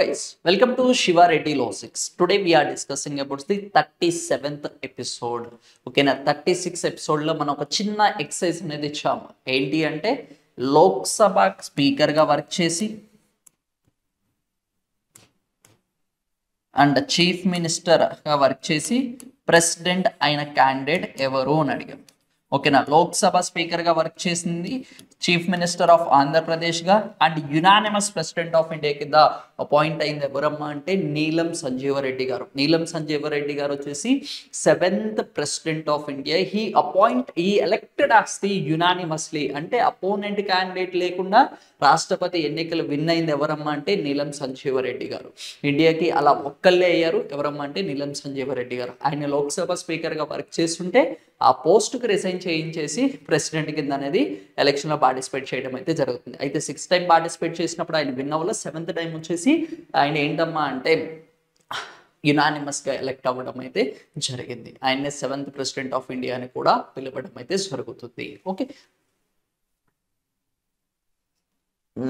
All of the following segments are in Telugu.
guys, welcome to Shiva Reddy Law 6. Today we are discussing about the 37th episode. Okay, na 36th episode లో మనం ఒక చిన్న ఎక్సర్సైజ్ అనేది ఇచ్చాము. ఏంటి అంటే లోక్సభ స్పీకర్ గా వర్క్ చేసి అండ్ చీఫ్ మినిస్టర్ గా వర్క్ చేసి ప్రెసిడెంట్ అయిన క్యాండిడేట్ ఎవరు అని అడిగాం. ఓకేనా, లోక్సభ స్పీకర్ గా వర్క్ చేసింది, చీఫ్ మినిస్టర్ ఆఫ్ ఆంధ్రప్రదేశ్ గా and unanimous president of India కింద అపాయింట్ అయింది ఎవరమ్మా అంటే నీలం సంజీవరెడ్డి గారు. నీలం సంజీవరెడ్డి గారు వచ్చేసి 7th president of India. He elected as the unanimously, అంటే అపోనెంట్ క్యాండిడేట్ లేకుండా రాష్ట్రపతి ఎన్నికలు విన్ అయింది ఎవరమ్మా అంటే నీలం సంజీవరెడ్డి గారు. ఇండియాకి అలా ఒక్కళ్ళే అయ్యారు, ఎవరమ్మా అంటే నీలం సంజీవరెడ్డి గారు. ఆయన లోక్సభ స్పీకర్ గా వర్క్ చేస్తుంటే ఆ పోస్ట్కి రిజైన్ చేయించేసి ప్రెసిడెంట్ కింద అనేది ఎలక్షన్లో పార్టిసిపేట్ చేయడం అయితే జరుగుతుంది. అయితే 6th టైం పార్టిసిపేట్ చేసినప్పుడు ఆయన విన్ అవ్వలో, 7th టైం వచ్చేసి ఆయన ఏంటమ్మా అంటే యునానిమస్గా ఎలెక్ట్ అవ్వడం అయితే జరిగింది. ఆయన్నే 7th ప్రెసిడెంట్ ఆఫ్ ఇండియా అని కూడా పిలవడం అయితే జరుగుతుంది. ఓకే,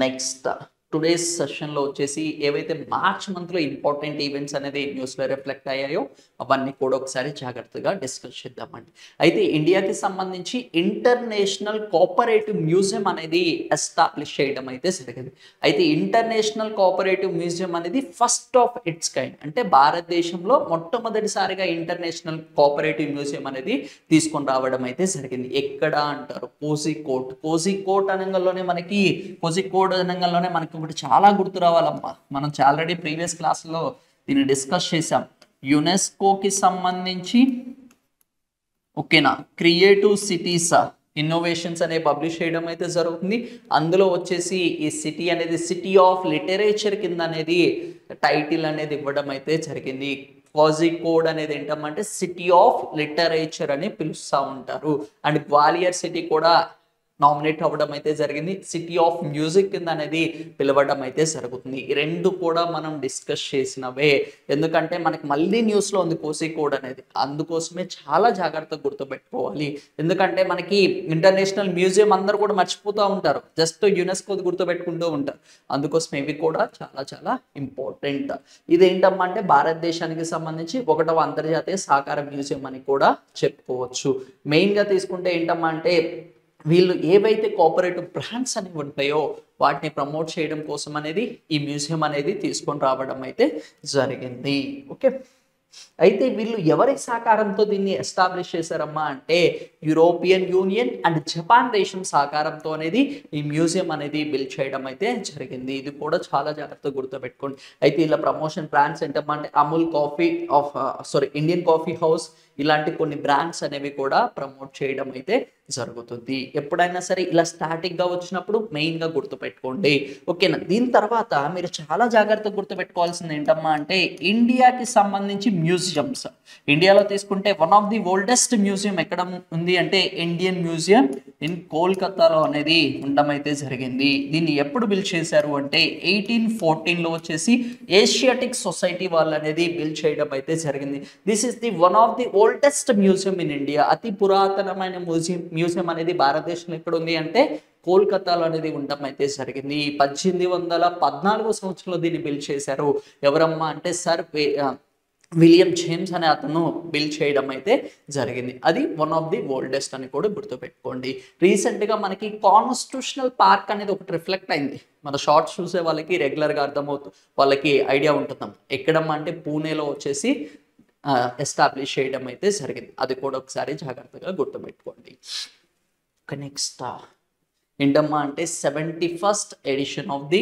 నెక్స్ట్ టుడేస్ సెషన్లో వచ్చేసి ఏవైతే మార్చ్ మంత్లో ఇంపార్టెంట్ ఈవెంట్స్ అనేది న్యూస్లో రిఫ్లెక్ట్ అయ్యాయో అవన్నీ కూడా ఒకసారి జాగ్రత్తగా డిస్కస్ చేద్దామండి. అయితే ఇండియాకి సంబంధించి ఇంటర్నేషనల్ కోఆపరేటివ్ మ్యూజియం అనేది ఎస్టాబ్లిష్ చేయడం అయితే జరిగింది. అయితే ఇంటర్నేషనల్ కోఆపరేటివ్ మ్యూజియం అనేది ఫస్ట్ ఆఫ్ ఇట్స్ కైండ్, అంటే భారతదేశంలో మొట్టమొదటిసారిగా ఇంటర్నేషనల్ కోఆపరేటివ్ మ్యూజియం అనేది తీసుకొని రావడం అయితే జరిగింది. ఎక్కడ అంటారు, కోజికోడ్. కోజికోడ్ అనగానే మనకి ఇప్పుడు చాలా గుర్తు రావాలమ్మా. మనం ఆల్రెడీ ప్రీవియస్ క్లాస్లో దీన్ని డిస్కస్ చేసాం. యునెస్కోకి సంబంధించి ఓకేనా క్రియేటివ్ సిటీస్ ఇన్నోవేషన్స్ అనేవి పబ్లిష్ చేయడం అయితే జరుగుతుంది. అందులో వచ్చేసి ఈ సిటీ అనేది సిటీ ఆఫ్ లిటరేచర్ కింద అనేది టైటిల్ అనేది ఇవ్వడం అయితే జరిగింది. కోజికోడ్ అనేది ఏంటంటే సిటీ ఆఫ్ లిటరేచర్ అని పిలుస్తూ ఉంటారు. అండ్ గ్వాలియర్ సిటీ కూడా నామినేట్ అవ్వడం అయితే జరిగింది. సిటీ ఆఫ్ మ్యూజిక్ కింద అనేది పిలవడం అయితే జరుగుతుంది. ఈ రెండు కూడా మనం డిస్కస్ చేసినవే, ఎందుకంటే మనకి మళ్ళీ న్యూస్లో ఉంది కోజికోడ్ అనేది. అందుకోసమే చాలా జాగ్రత్తగా గుర్తుపెట్టుకోవాలి. ఎందుకంటే మనకి ఇంటర్నేషనల్ మ్యూజియం అందరూ కూడా మర్చిపోతూ ఉంటారు, జస్ట్ యునెస్కో గుర్తుపెట్టుకుంటూ ఉంటారు. అందుకోసం ఇవి కూడా చాలా చాలా ఇంపార్టెంట్. ఇదేంటమ్మా అంటే భారతదేశానికి సంబంధించి 1వ అంతర్జాతీయ సహకార మ్యూజియం అని కూడా చెప్పుకోవచ్చు. మెయిన్గా తీసుకుంటే ఏంటమ్మా అంటే వీళ్ళు ఏవైతే కోఆపరేటివ్ బ్రాండ్స్ అనేవి ఉంటాయో వాటిని ప్రమోట్ చేయడం కోసం అనేది ఈ మ్యూజియం అనేది తీసుకొని రావడం అయితే జరిగింది. ఓకే, అయితే వీళ్ళు ఎవరి సహకారంతో దీన్ని ఎస్టాబ్లిష్ చేశారమ్మా అంటే యూరోపియన్ యూనియన్ అండ్ జపాన్ దేశం సహకారంతో అనేది ఈ మ్యూజియం అనేది బిల్డ్ చేయడం అయితే జరిగింది. ఇది కూడా చాలా జాగ్రత్తగా గుర్తుపెట్టుకోండి. అయితే ఇలా ప్రమోషన్ బ్రాండ్స్ ఏంటమ్మా అంటే Amul coffee Indian coffee house ఇలాంటి కొన్ని బ్రాండ్స్ అనేవి కూడా ప్రమోట్ చేయడం అయితే జరుగుతుంది. ఎప్పుడైనా సరే ఇలా స్టార్టింగ్గా వచ్చినప్పుడు మెయిన్గా గుర్తుపెట్టుకోండి. ఓకేనా, దీని తర్వాత మీరు చాలా జాగ్రత్తగా గుర్తుపెట్టుకోవాల్సింది ఏంటమ్మా అంటే ఇండియాకి సంబంధించి మ్యూజియంస్. ఇండియాలో తీసుకుంటే one of the oldest museum ఎక్కడ ఉంది అంటే ఇండియన్ మ్యూజియం ఇన్ కోల్కతాలో అనేది ఉండడం అయితే జరిగింది. దీన్ని ఎప్పుడు బిల్డ్ చేశారు అంటే 1814లో వచ్చేసి ఏషియాటిక్ సొసైటీ వాళ్ళు అనేది బిల్డ్ చేయడం అయితే జరిగింది. This is the one of the oldest museum in India. అతి పురాతనమైన మ్యూజియం అనేది భారతదేశంలో ఎక్కడ ఉంది అంటే కోల్కతాలో అనేది ఉండడం అయితే జరిగింది. 1814 సంవత్సరంలో దీన్ని బిల్డ్ చేశారు. ఎవరమ్మా అంటే సర్ విలియం జేమ్స్ అనే అతను బిల్డ్ చేయడం అయితే జరిగింది. అది వన్ ఆఫ్ ది ఓల్డెస్ట్ అని కూడా గుర్తుపెట్టుకోండి. రీసెంట్గా మనకి కాన్స్టిట్యూషనల్ పార్క్ అనేది ఒకటి రిఫ్లెక్ట్ అయింది. మన షార్ట్స్ చూసే వాళ్ళకి రెగ్యులర్గా అర్థమవుతుంది, వాళ్ళకి ఐడియా ఉంటుందాం. ఎక్కడమ్మా అంటే పూణేలో వచ్చేసి ఎస్టాబ్లిష్ చేయడం అయితే జరిగింది. అది కూడా ఒకసారి జాగ్రత్తగా గుర్తుపెట్టుకోండి. నెక్స్ట్ ఏంటమ్మా అంటే 71st edition of the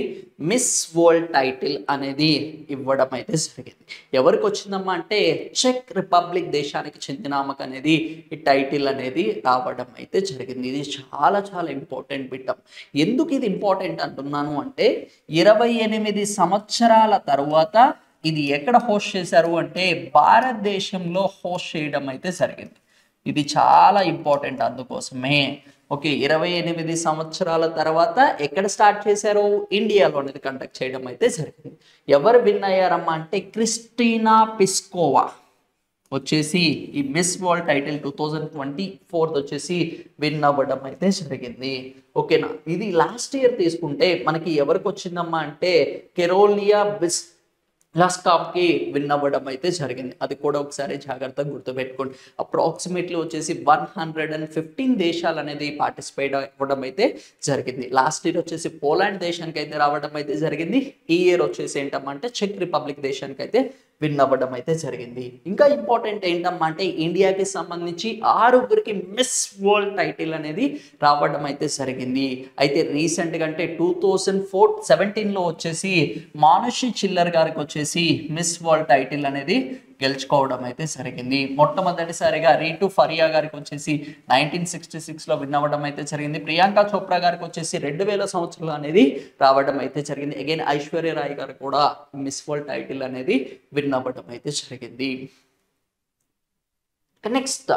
Miss World title అనేది ఇవ్వడం అయితే జరిగింది. ఎవరికి వచ్చిందమ్మా అంటే చెక్ రిపబ్లిక్ దేశానికి చెందిన ఆమెకు అనేది ఈ టైటిల్ అనేది రావడం అయితే జరిగింది. ఇది చాలా చాలా ఇంపార్టెంట్ బిట్. ఎందుకు ఇది ఇంపార్టెంట్ అంటున్నాను అంటే 28 సంవత్సరాల తర్వాత ఇది ఎక్కడ హోస్ట్ చేశారు అంటే భారతదేశంలో హోస్ట్ చేయడం అయితే జరిగింది. ఇది చాలా ఇంపార్టెంట్, అందుకోసమే. ఓకే, 28 సంవత్సరాల తర్వాత ఎక్కడ స్టార్ట్ చేశారు, ఇండియాలో అనేది కండక్ట్ చేయడం అయితే జరిగింది. ఎవరు విన్ అయ్యారమ్మా అంటే క్రిస్టినా పిస్కోవా వచ్చేసి ఈ మిస్ వరల్డ్ టైటిల్ 2024 వచ్చేసి విన్ అవ్వడం అయితే జరిగింది. ఓకేనా, ఇది లాస్ట్ ఇయర్ తీసుకుంటే మనకి ఎవరికి వచ్చిందమ్మా అంటే కెరోలియా లాస్కాప్కి విన్ అవ్వడం అయితే జరిగింది. అది కూడా ఒకసారి జాగ్రత్తగా గుర్తుపెట్టుకోండి. అప్రాక్సిమేట్లీ వచ్చేసి 115 దేశాలు అనేది పార్టిసిపేట్ అవ్వడం అయితే జరిగింది. లాస్ట్ ఇయర్ వచ్చేసి పోలాండ్ దేశానికి అయితే రావడం అయితే జరిగింది. ఈ ఇయర్ వచ్చేసి ఏంటంటే చెక్ రిపబ్లిక్ దేశానికి అయితే విన్ అవ్వడం అయితే జరిగింది. ఇంకా ఇంపార్టెంట్ ఏంటమ్మా అంటే ఇండియాకి సంబంధించి 6 మిస్ వరల్డ్ టైటిల్ అనేది రావడం అయితే జరిగింది. అయితే రీసెంట్గా అంటే 2017లో వచ్చేసి మానుషి చిల్లర్ గారికి వచ్చేసి మిస్ వరల్డ్ టైటిల్ అనేది గెలుచుకోవడం అయితే జరిగింది. మొట్టమొదటిసారిగా రీటు ఫరియా గారికి వచ్చేసి 1966లో విన్ అవ్వడం అయితే జరిగింది. ప్రియాంక చోప్రా గారికి వచ్చేసి 2000 సంవత్సరంలో అనేది రావడం అయితే జరిగింది. అగైన్ ఐశ్వర్య రాయ్ గారు కూడా మిస్ వరల్డ్ టైటిల్ అనేది విన్ అవ్వడం అయితే జరిగింది. Next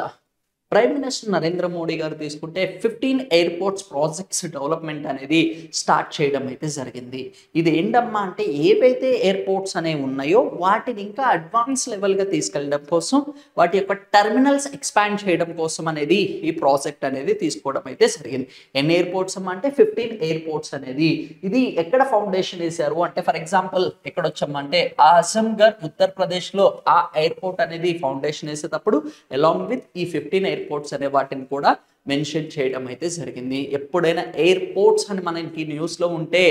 prime minister Narendra Modi గారు తీసుకుంటే 15 ఎయిర్పోర్ట్స్ ప్రాజెక్ట్స్ డెవలప్మెంట్ అనేది స్టార్ట్ చేయడం అయితే జరిగింది. ఇది ఏంటమ్మా అంటే ఏవైతే ఎయిర్పోర్ట్స్ అనేవి ఉన్నాయో వాటిని ఇంకా అడ్వాన్స్ లెవెల్గా తీసుకెళ్ళడం కోసం, వాటి యొక్క టెర్మినల్స్ ఎక్స్పాండ్ చేయడం కోసం అనేది ఈ ప్రాజెక్ట్ అనేది తీసుకోవడం అయితే జరిగింది. ఎన్ని ఎయిర్పోర్ట్స్ అమ్మా అంటే 15 ఎయిర్పోర్ట్స్ అనేది. ఇది ఎక్కడ ఫౌండేషన్ వేశారు అంటే ఫర్ ఎగ్జాంపుల్ ఎక్కడ వచ్చామంటే ఆజంఘర్ ఉత్తరప్రదేశ్లో ఆ ఎయిర్పోర్ట్ అనేది ఫౌండేషన్ వేసేటప్పుడు అలాంగ్ విత్ ఈ 15 ఎయిర్పోర్ట్స్ అనే వాటిని కూడా మెన్షన్ చేయడం అయితే జరిగింది. ఎప్పుడైనా ఎయిర్పోర్ట్స్ అని మనకి న్యూస్లో ఉంటే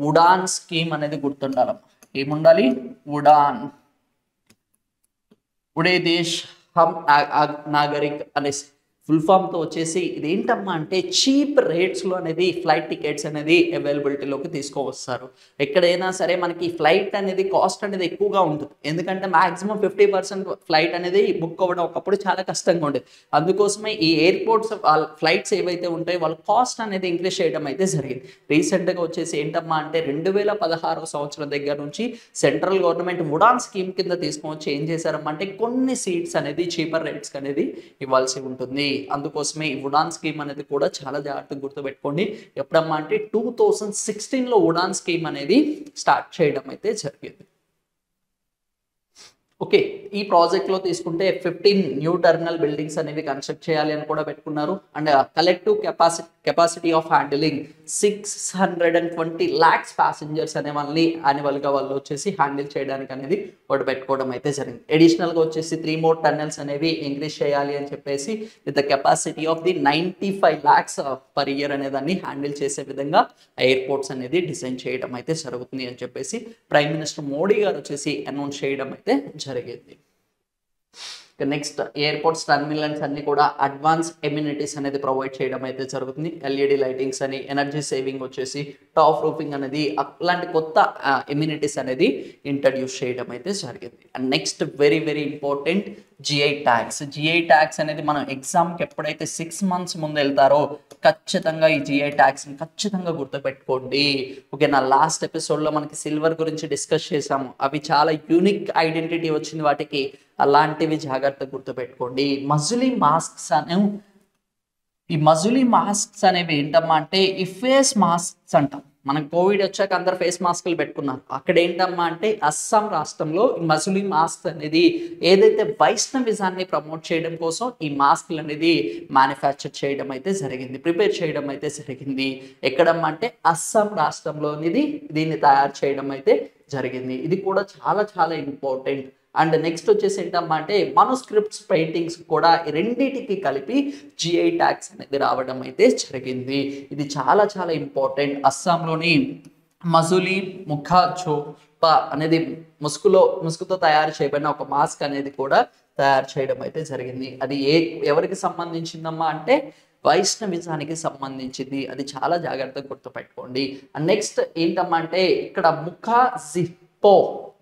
ఉడాన్ స్కీమ్ అనేది గుర్తుండాలి. ఏముండాలి? ఉడాన్, ఉడే దేశ్ హమ్ నాగరిక్ అనే ఫుల్ ఫామ్తో వచ్చేసి ఇది ఏంటమ్మా అంటే చీప్ రేట్స్లో అనేది ఫ్లైట్ టికెట్స్ అనేది అవైలబిలిటీలోకి తీసుకువస్తారు. ఎక్కడైనా సరే మనకి ఫ్లైట్ అనేది కాస్ట్ అనేది ఎక్కువగా ఉంటుంది. ఎందుకంటే మ్యాక్సిమం 50% ఫ్లైట్ అనేది బుక్ అవ్వడం ఒకప్పుడు చాలా కష్టంగా ఉండేది. అందుకోసమే ఈ ఎయిర్పోర్ట్స్ ఫ్లైట్స్ ఏవైతే ఉంటాయో వాళ్ళ కాస్ట్ అనేది ఇంక్రీజ్ చేయడం అయితే జరిగింది. రీసెంట్గా వచ్చేసి ఏంటమ్మా అంటే 2016 సంవత్సరం దగ్గర నుంచి సెంట్రల్ గవర్నమెంట్ ఉడాన్ స్కీమ్ కింద తీసుకొని ఏం చేశారమ్మా అంటే కొన్ని సీట్స్ అనేది చీపర్ రేట్స్ అనేది ఇవ్వాల్సి ఉంటుంది. అందుకోసమే ఈ ఉడాన్ స్కీమ్ అనేది కూడా చాలా జాగ్రత్తగా గుర్తుపెట్టుకోండి. ఎప్పుడమ్మా అంటే 2016లో ఉడాన్ స్కీమ్ అనేది స్టార్ట్ చేయడం అయితే జరిగింది. ఓకే, ఈ ప్రాజెక్ట్లో తీసుకుంటే 15 న్యూ టెర్మినల్ బిల్డింగ్స్ అనేవి కన్స్ట్రక్ట్ చేయాలి అని కూడా పెట్టుకున్నారు. And collective capacity of handling 620 lakhs passengers అనే వాళ్ళని యాన్యువల్గా వాళ్ళు వచ్చేసి హ్యాండిల్ చేయడానికి అనేది ఒకటి పెట్టుకోవడం అయితే జరిగింది. అడిషనల్గా వచ్చేసి 3 more టన్నెల్స్ అనేవి ఇంక్రీజ్ చేయాలి అని చెప్పేసి with the capacity of the 95 lakhs per year అనే దాన్ని హ్యాండిల్ చేసే విధంగా ఎయిర్పోర్ట్స్ అనేది డిజైన్ చేయడం అయితే జరుగుతుంది అని చెప్పేసి ప్రైమ్ మినిస్టర్ మోడీ గారు వచ్చేసి అనౌన్స్ చేయడం అయితే జరిగింది. నెక్స్ట్ ఎయిర్పోర్ట్స్ టర్మినల్స్ అన్ని కూడా అడ్వాన్స్ ఎమ్యూనిటీస్ అనేది ప్రొవైడ్ చేయడం అయితే జరుగుతుంది. ఎల్ఈడి లైటింగ్స్ అని, ఎనర్జీ సేవింగ్ వచ్చేసి, టాప్ రూఫింగ్ అనేది అలాంటి కొత్త ఎమ్యూనిటీస్ అనేది ఇంట్రడ్యూస్ చేయడం అయితే జరిగింది. And next very important GI tax. GI tax అనేది మనం ఎగ్జామ్కి ఎప్పుడైతే 6 months ముందు వెళ్తారో ఖచ్చితంగా ఈ జిఐ ట్యాక్స్ని ఖచ్చితంగా గుర్తుపెట్టుకోండి. ఓకే, నా లాస్ట్ ఎపిసోడ్లో మనకి సిల్వర్ గురించి డిస్కస్ చేసాము. అవి చాలా యూనిక్ ఐడెంటిటీ వచ్చింది వాటికి, అలాంటివి జాగ్రత్తగా గుర్తుపెట్టుకోండి. మజులీ మాస్క్స్ అనేవి ఏంటమ్మా అంటే ఈ ఫేస్ మాస్క్స్ అంటాం. మనం కోవిడ్ వచ్చాక అందరు ఫేస్ మాస్కులు పెట్టుకున్నారు. అక్కడ ఏంటమ్మా అంటే అస్సాం రాష్ట్రంలో మజులీ మాస్క్ అనేది ఏదైతే వైష్ణవిజాన్ని ప్రమోట్ చేయడం కోసం ఈ మాస్కులు అనేది మ్యానుఫ్యాక్చర్ చేయడం అయితే జరిగింది, ప్రిపేర్ చేయడం అయితే జరిగింది. ఎక్కడమ్మా అంటే అస్సాం రాష్ట్రంలోనిది దీన్ని తయారు చేయడం అయితే జరిగింది. ఇది కూడా చాలా ఇంపార్టెంట్. అండ్ నెక్స్ట్ వచ్చేసి ఏంటమ్మా అంటే మనుస్క్రిప్ట్స్ పెయింటింగ్స్ కూడా రెండింటికి కలిపి జిఐ ట్యాక్స్ అనేది రావడం అయితే జరిగింది. ఇది చాలా ఇంపార్టెంట్. అస్సాంలోని మజులీ ముఖా చోపా అనేది ముసుగుతో తయారు చేయబడిన ఒక మాస్క్ అనేది కూడా తయారు చేయడం అయితే జరిగింది. అది ఎవరికి సంబంధించిందమ్మా అంటే వైష్ణవిజానికి సంబంధించింది. అది చాలా జాగ్రత్తగా గుర్తుపెట్టుకోండి. అండ్ నెక్స్ట్ ఏంటమ్మా అంటే ఇక్కడ ముఖా జిప్పో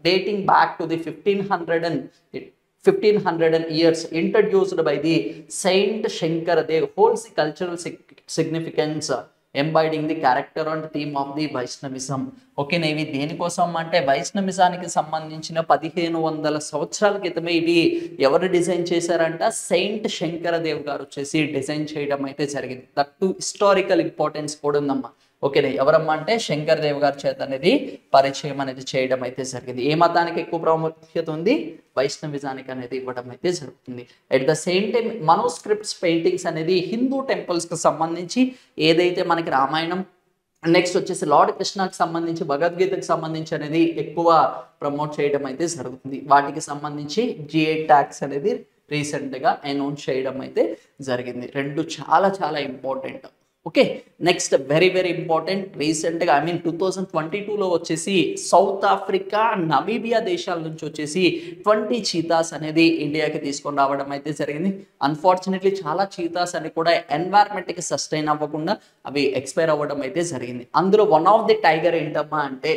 dating back to the 1500 years, introduced by the Saint Shankaradev, holds the cultural significance, embodying the character and theme of the Vaishnavism. Okay, ఇవి దేనికోసం అంటే వైష్ణవిజానికి సంబంధించిన 1500 సంవత్సరాల క్రితమే ఇవి ఎవరు డిజైన్ చేశారంట? సెయింట్ శంకరదేవ్ గారు వచ్చేసి డిజైన్ చేయడం అయితే జరిగింది. దట్టు హిస్టారికల్ ఇంపార్టెన్స్ కూడా ఉందమ్మా. ఓకేనా, ఎవరమ్మా అంటే శంకర్ దేవ్ గారి చేత అనేది పరిచయం అనేది చేయడం అయితే జరిగింది. ఏ మతానికి ఎక్కువ ప్రాముఖ్యత ఉంది? వైష్ణవిజానికి అనేది ఇవ్వడం అయితే జరుగుతుంది. At the same time manuscripts paintings అనేది హిందూ టెంపుల్స్కి సంబంధించి ఏదైతే మనకి రామాయణం నెక్స్ట్ వచ్చేసి లార్డ్ కృష్ణకి సంబంధించి భగవద్గీతకు సంబంధించి అనేది ఎక్కువ ప్రమోట్ చేయడం అయితే జరుగుతుంది. వాటికి సంబంధించి జిఐ ట్యాక్స్ అనేది రీసెంట్గా అనౌన్స్ చేయడం అయితే జరిగింది. రెండు చాలా చాలా important. Okay, next very very important, రీసెంట్గా 2022లో వచ్చేసి సౌత్ ఆఫ్రికా, నమీబియా దేశాల నుంచి వచ్చేసి 20 చీతాస్ అనేది ఇండియాకి తీసుకొని రావడం అయితే జరిగింది. అన్ఫార్చునేట్లీ చాలా చీతాస్ అని కూడా ఎన్వైరన్మెంట్కి సస్టైన్ అవ్వకుండా అవి ఎక్స్పైర్ అవ్వడం అయితే జరిగింది. అందులో వన్ ఆఫ్ ది టైగర్ ఏంటమ్మా అంటే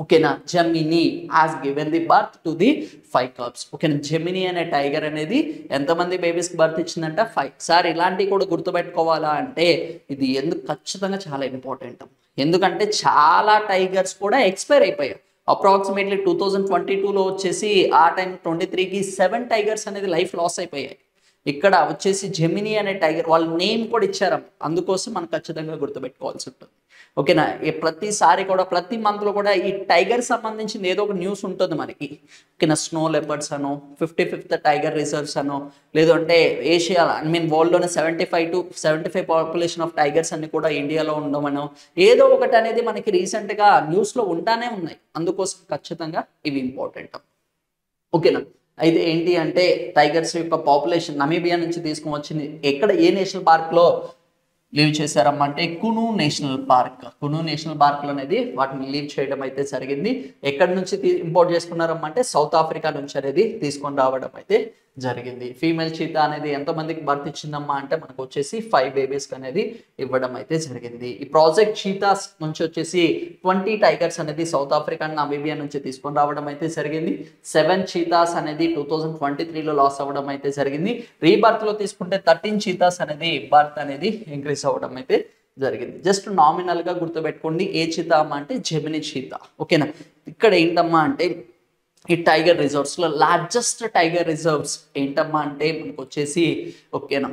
ఓకేనా Gemini has given the birth to the 5 cubs. ఓకేనా, జెమినీ అనే టైగర్ అనేది ఎంతమంది బేబీస్కి బర్త్ ఇచ్చిందంట 5. సార్ ఇలాంటివి కూడా గుర్తుపెట్టుకోవాలా అంటే ఇది ఎందుకు ఖచ్చితంగా చాలా ఇంపార్టెంట్, ఎందుకంటే చాలా టైగర్స్ కూడా ఎక్స్పైర్ అయిపోయాయి. అప్రాక్సిమేట్లీ 2022లో వచ్చేసి ఆ టైం 23కి 7 టైగర్స్ అనేది లైఫ్ లాస్ అయిపోయాయి. ఇక్కడ వచ్చేసి జెమినీ అనే టైగర్ వాళ్ళ నేమ్ కూడా ఇచ్చారు, అందుకోసం మనం ఖచ్చితంగా గుర్తుపెట్టుకోవాల్సి ఉంటుంది. ఓకేనా, ప్రతిసారి కూడా ప్రతి మంత్లో కూడా ఈ టైగర్ సంబంధించిన ఏదో ఒక న్యూస్ ఉంటుంది మనకి. ఓకేనా, స్నో లెపర్డ్స్ అనో, 55th టైగర్ రిజర్వ్స్ అనో, లేదంటే ఏషియా వరల్డ్లోనే 75 పాపులేషన్ ఆఫ్ టైగర్స్ అన్ని కూడా ఇండియాలో ఉండమనో ఏదో ఒకటి అనేది మనకి రీసెంట్గా న్యూస్లో ఉంటానే ఉన్నాయి. అందుకోసం ఖచ్చితంగా ఇవి ఇంపార్టెంట్. ఓకేనా, అయితే ఏంటి అంటే టైగర్స్ యొక్క పాపులేషన్ నమీబియా నుంచి తీసుకొని వచ్చింది. ఎక్కడ ఏ నేషనల్ పార్క్లో లీవ్ చేశారమ్మా అంటే కును నేషనల్ పార్క్లో అనేది వాటిని లీవ్ చేయడం అయితే జరిగింది. ఎక్కడి నుంచి ఇంపోర్ట్ చేసుకున్నారమ్మా అంటే సౌత్ ఆఫ్రికా నుంచి అనేది తీసుకొని రావడం అయితే జరిగింది. ఫీమేల్ చీతా అనేది ఎంతమందికి బర్త్ ఇచ్చిందమ్మా అంటే మనకు వచ్చేసి 5 బేబీస్కి అనేది ఇవ్వడం అయితే జరిగింది. ఈ ప్రాజెక్ట్ చీతాస్ నుంచి వచ్చేసి 20 టైగర్స్ అనేది సౌత్ ఆఫ్రికా నమీబియా నుంచి తీసుకొని రావడం అయితే జరిగింది. 7 చీతాస్ అనేది 2023లో లాస్ అవ్వడం అయితే జరిగింది. రీబర్త్లో తీసుకుంటే 13 చీతాస్ అనేది బర్త్ అనేది ఇంక్రీజ్ అవ్వడం అయితే జరిగింది. జస్ట్ నామినల్గా గుర్తుపెట్టుకోండి. ఏ చీతా అమ్మా అంటే జెమినీ చీతా. ఓకేనా, ఇక్కడ ఏంటమ్మా అంటే ఈ టైగర్ రిజర్వ్స్లో లార్జెస్ట్ టైగర్ రిజర్వ్స్ ఏంటమ్మా అంటే మనకు వచ్చేసి ఓకేనా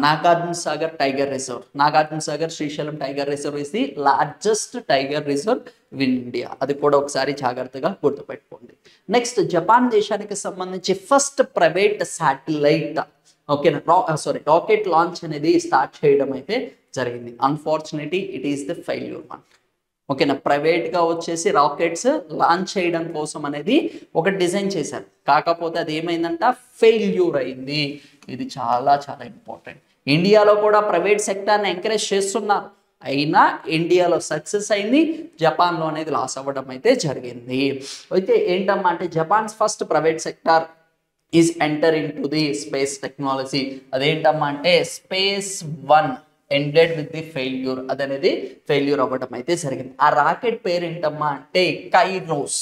Nagarjuna Sagar tiger reserve, Nagarjuna Sagar Srisailam tiger reserve is the largest tiger reserve in India. అది కూడా ఒకసారి జాగ్రత్తగా గుర్తుపెట్టుకోండి. నెక్స్ట్ జపాన్ దేశానికి సంబంధించి ఫస్ట్ ప్రైవేట్ శాటిలైట్ ఓకేనా రాకెట్ లాంచ్ అనేది స్టార్ట్ చేయడం అయితే జరిగింది. Unfortunately it is the failure one. ఓకేనా, ప్రైవేట్గా వచ్చేసి రాకెట్స్ లాంచ్ చేయడం కోసం అనేది ఒక డిజైన్ చేశారు, కాకపోతే అది ఏమైందంట ఫెయిల్యూర్ అయింది. ఇది చాలా చాలా ఇంపార్టెంట్. ఇండియాలో కూడా ప్రైవేట్ సెక్టార్ని ఎంకరేజ్ చేస్తున్నారు, అయినా ఇండియాలో సక్సెస్ అయింది, జపాన్లో అనేది లాస్ అవ్వడం అయితే జరిగింది. అయితే ఏంటమ్మా అంటే Japan's first private sector is enter into the space technology. అదేంటమ్మా అంటే SpaceOne ended with the failure, అదనేది ఫెయిల్యూర్ అవ్వడం అయితే జరిగింది. ఆ రాకెట్ పేరు ఏంటమ్మా అంటే Kairos.